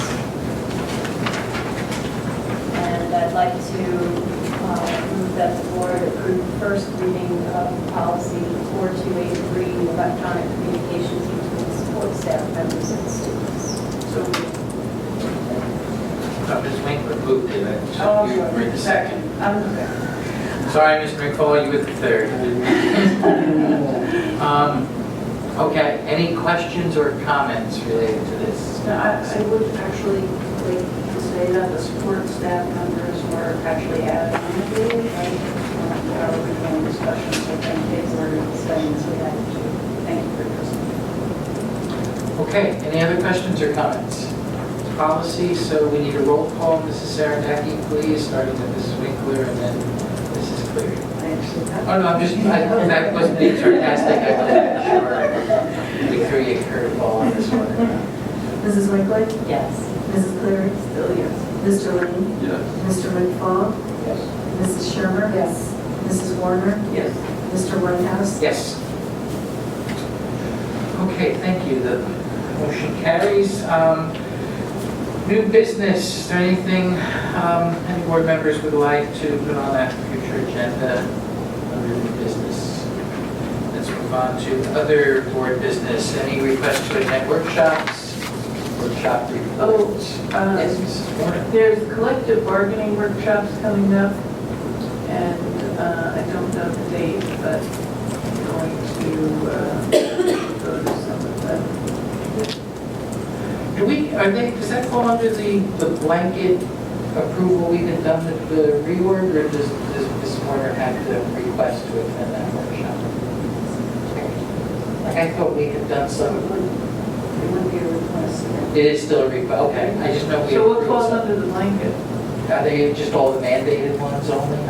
Speaker 6: And I'd like to move that the board approve the first reading of policy 4283, electronic communications between support staff members and students. So
Speaker 1: Ms. Winkler moved it.
Speaker 4: Oh,
Speaker 1: You were the second.
Speaker 4: Okay.
Speaker 1: Sorry, Mr. McFall, you were the third. Okay, any questions or comments related to this?
Speaker 7: No, I would actually like to say that the support staff members were actually added on the meeting, right? Our original discussions, so thank you for studying this, we had to. Thank you for listening.
Speaker 1: Okay, any other questions or comments? Policy, so we need a roll call. Mrs. Sarandaki, please, starting with Mrs. Winkler and then Mrs. Cleary. Oh, no, that wasn't being sarcastic. I wasn't sure. We threw you a curveball on this one.
Speaker 9: Mrs. Winkler?
Speaker 2: Yes.
Speaker 9: Mrs. Cleary?
Speaker 2: Still yes.
Speaker 9: Mr. Lane?
Speaker 3: Yes.
Speaker 9: Mr. McFall?
Speaker 1: Yes.
Speaker 9: Mrs. Shermer?
Speaker 2: Yes.
Speaker 9: Mrs. Warner?
Speaker 2: Yes.
Speaker 9: Mr. Whitehouse?
Speaker 1: Yes. Okay, thank you. The motion carries. New business, is there anything any board members would like to put on that future agenda under new business? Let's move on to other board business. Any requests to attend workshops? Workshop reports? Yes, Mrs. Warner.
Speaker 4: There's collective bargaining workshops coming up, and I don't know the date, but I'm going to go to some of them.
Speaker 1: Does that fall under the blanket approval we had done with the reorg, or does Ms. Warner have to request to attend that workshop? Like I thought we had done some.
Speaker 2: It would be a request.
Speaker 1: It is still a request, okay. I just know we.
Speaker 4: So what
Speaker 1: approved
Speaker 4: falls
Speaker 1: some.
Speaker 4: under the blanket?
Speaker 1: Are they just all the mandated ones only?
Speaker 11: I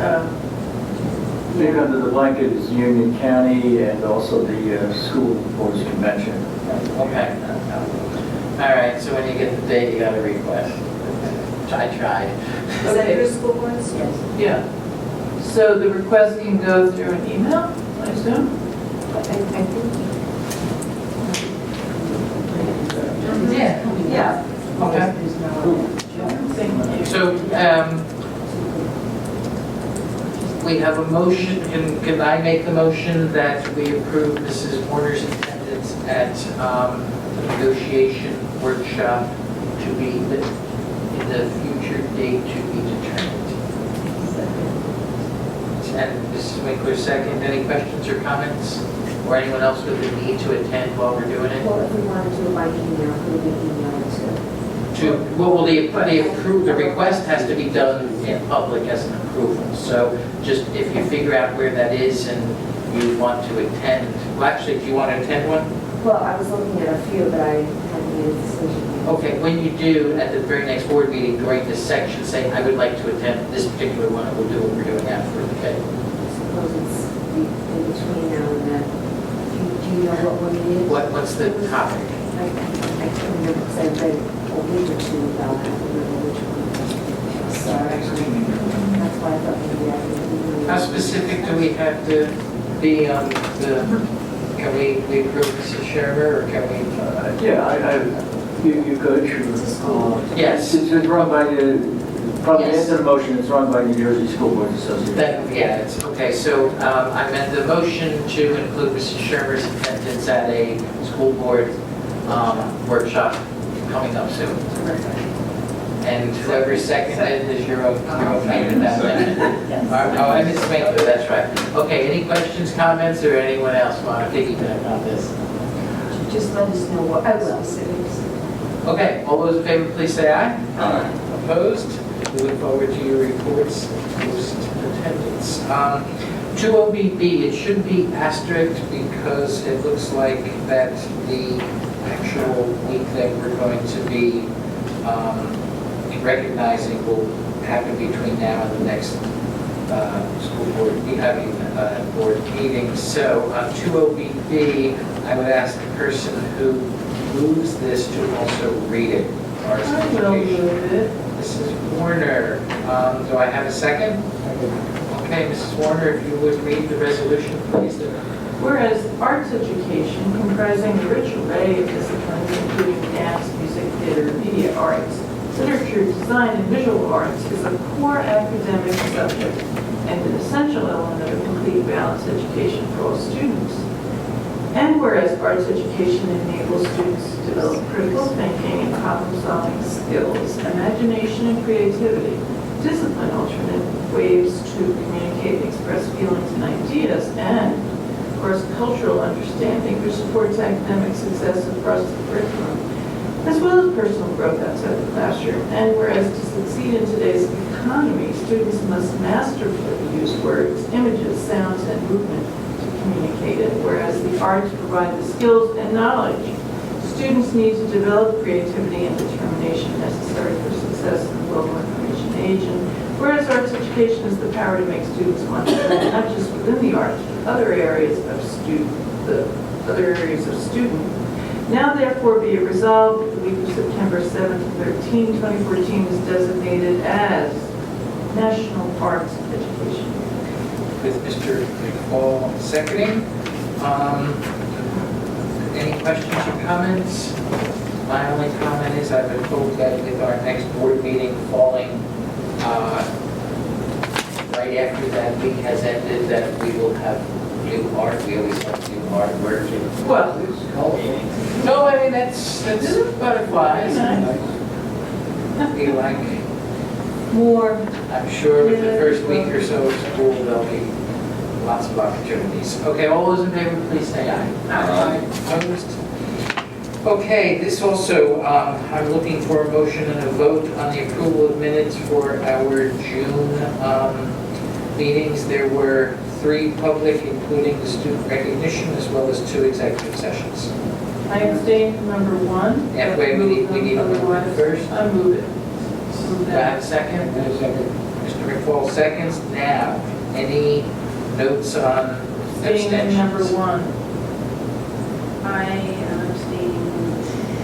Speaker 11: think under the blanket is Union County and also the school boards convention.
Speaker 1: Okay. All right, so when you get the date, you got a request. I tried.
Speaker 2: Is that your school boards? Yes.
Speaker 4: Yeah. So the request can go through an email, I assume?
Speaker 1: Yeah.
Speaker 2: Yeah.
Speaker 1: Okay.
Speaker 4: Thank you.
Speaker 1: So, we have a motion, can I make the motion that we approve Mrs. Warner's attendance at the negotiation workshop to be in the future date to be determined? And Mrs. Winkler second. Any questions or comments? Or anyone else with the need to attend while we're doing it?
Speaker 8: Well, if we want to do it by email, who would we email it to?
Speaker 1: The request has to be done in public as an approval. So just if you figure out where that is and you want to attend, well, actually, do you want to attend one?
Speaker 8: Well, I was looking at a few, but I hadn't made a decision.
Speaker 1: Okay, when you do, at the very next board meeting, during this section, say, I would like to attend this particular one, and we'll do what we're doing after, okay?
Speaker 8: I suppose it's in between now and then. Do you know what one it is?
Speaker 1: What's the topic?
Speaker 8: I can't remember because I read a week or two about it. I don't remember which one. Sorry. That's why I thought maybe I could.
Speaker 1: How specific do we have to be on the, can we approve Mrs. Shermer, or can we?
Speaker 11: You could, sure.
Speaker 1: Yes.
Speaker 11: It's run by probably
Speaker 1: Yes.
Speaker 11: answer the motion, it's run by New Jersey School Boards Association.
Speaker 1: Yeah, it's, okay, so I meant the motion to include Mrs. Shermer's attendance at a school board workshop coming up soon. And whoever seconded is your okay with that motion? Oh, I missed Winkler, that's right. Okay, any questions, comments, or anyone else want to piggyback on this?
Speaker 8: Just let us know what specifics.
Speaker 1: Okay, all those in favor, please say aye.
Speaker 3: Aye.
Speaker 1: Opposed? We look forward to your reports post-attendance. 20BB, it should be asterisk because it looks like that the actual week that we're going to be recognizing will happen between now and the next school board, board meeting. So on 20BB, I would ask the person who moves this to also read it. Our
Speaker 4: I will
Speaker 1: education.
Speaker 4: move it.
Speaker 1: Mrs. Mrs. Warner. Do I have a second? Okay, Mrs. Warner, if you would read the resolution, please.
Speaker 4: Whereas arts education, comprising a rich array of disciplines including dance, music, theater, media arts, literature, design, and visual arts, is a core academic subject and an essential element of a complete balanced education for all students. And whereas arts education enables students to develop critical thinking and problem-solving skills, imagination and creativity, discipline alternate ways to communicate and express feelings and ideas, and of course cultural understanding, which supports academic success across the curriculum, as well as personal growth outside the classroom. And whereas to succeed in today's economy, students must masterfully use words, images, sounds, and movement to communicate it, whereas the arts provide the skills and knowledge students need to develop creativity and determination necessary for success in the global information age. And whereas arts education has the power to make students want to learn not just within the arts, but other areas of student. Now therefore be it resolved, the week of September 7th to 13, 2014 is designated as National Arts Education.
Speaker 1: With Mr. McFall seconding. Any questions or comments? My only comment is I've been told that with our next board meeting falling right after that week has ended, that we will have new art. We always have new art working.
Speaker 4: Well,
Speaker 1: No, I mean, that's butterflies. Be like,
Speaker 9: More.
Speaker 1: I'm sure with the first week or so of school, there'll be lots of opportunities. Okay, all those in favor, please say aye. Aye. Opposed? Okay, this also, I'm looking for a motion and a vote on the approval of minutes for our June meetings. There were 3 public, including the student recognition, as well as 2 executive sessions.
Speaker 4: I abstain from number 1.
Speaker 1: Yeah, wait, we need a movement first.
Speaker 4: I move it.
Speaker 1: Do I have a second? Mr. McFall seconds. Now, any notes on
Speaker 4: Abstaining from number
Speaker 1: abstentions?
Speaker 4: 1.
Speaker 7: I am abstaining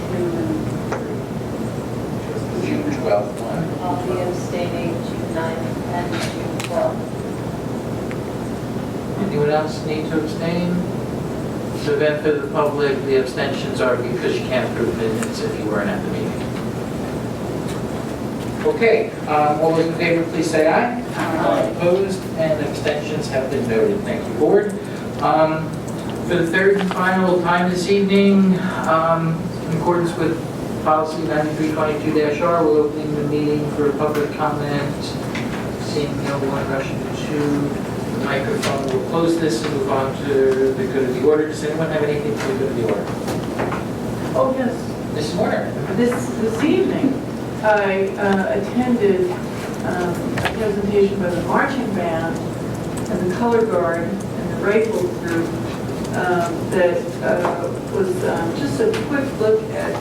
Speaker 7: from
Speaker 1: June 12th one.
Speaker 6: I'll be abstaining June 9th and June 12th.
Speaker 1: Anyone else need to abstain? So then for the public, the abstentions are because you can't approve minutes if you weren't at the meeting. Okay, all those in favor, please say aye. Aye. Opposed, and abstentions have been noted. Thank you, board. For the third and final time this evening, in accordance with policy 9322-R, we're opening the meeting for public comment. Seeing no one rushing to the microphone, we'll close this and move on to the good of the order. Does anyone have anything for the good of the order?
Speaker 4: Oh, yes.
Speaker 1: Mrs. Warner?
Speaker 4: This evening, I attended a presentation by the marching band and the color guard and the rifle group that was just a quick look at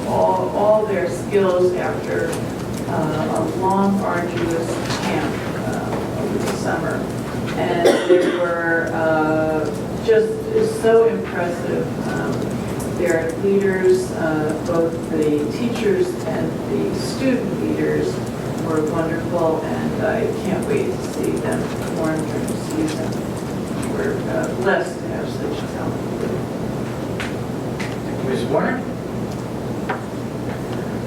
Speaker 4: all their skills after a long, arduous camp over the summer. And they were just so impressive. Their leaders, both the teachers and the student leaders, were wonderful, and I can't wait to see them perform during the season. We're blessed to have such a talented group.
Speaker 1: Ms. Warner?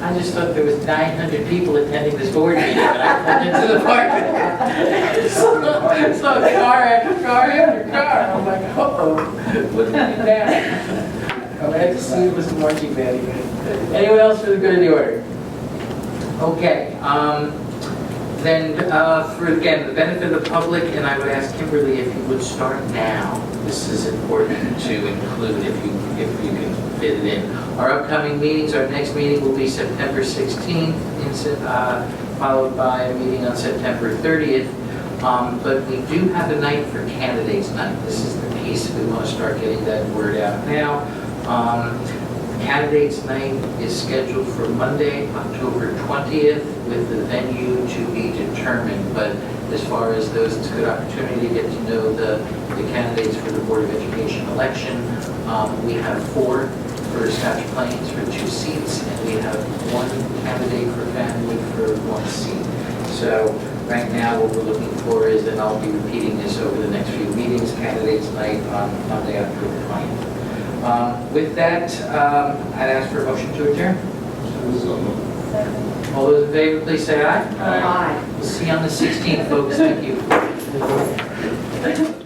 Speaker 1: I just thought there was 900 people attending this board meeting, and I pulled into the park. So car after car after car. I'm like, uh-oh, look at me down. I'm glad to see it was the marching band again. Anyone else for the good of the order? Okay, then for, again, the benefit of the public, and I would ask Kimberly if you would start now. This is important to include if you can fit it in. Our upcoming meetings, our next meeting will be September 16th, followed by a meeting on September 30th. But we do have a night for candidates night. This is the piece we want to start getting that word out now. Candidates night is scheduled for Monday, October 20th, with the venue to be determined. But as far as those, it's a good opportunity to get to know the candidates for the Board of Education election. We have 4 for Scotch Plains for 2 seats, and we have 1 candidate for Fanwood for 1 on the scene. So right now, what we're looking for is, and I'll be repeating this over the next few meetings, candidates night on Monday, October 20th. With that, I'd ask for a motion to adjourn.
Speaker 3: So moved.
Speaker 1: All those in favor, please say aye.
Speaker 3: Aye.
Speaker 1: We'll see you on the 16th, folks. Thank you.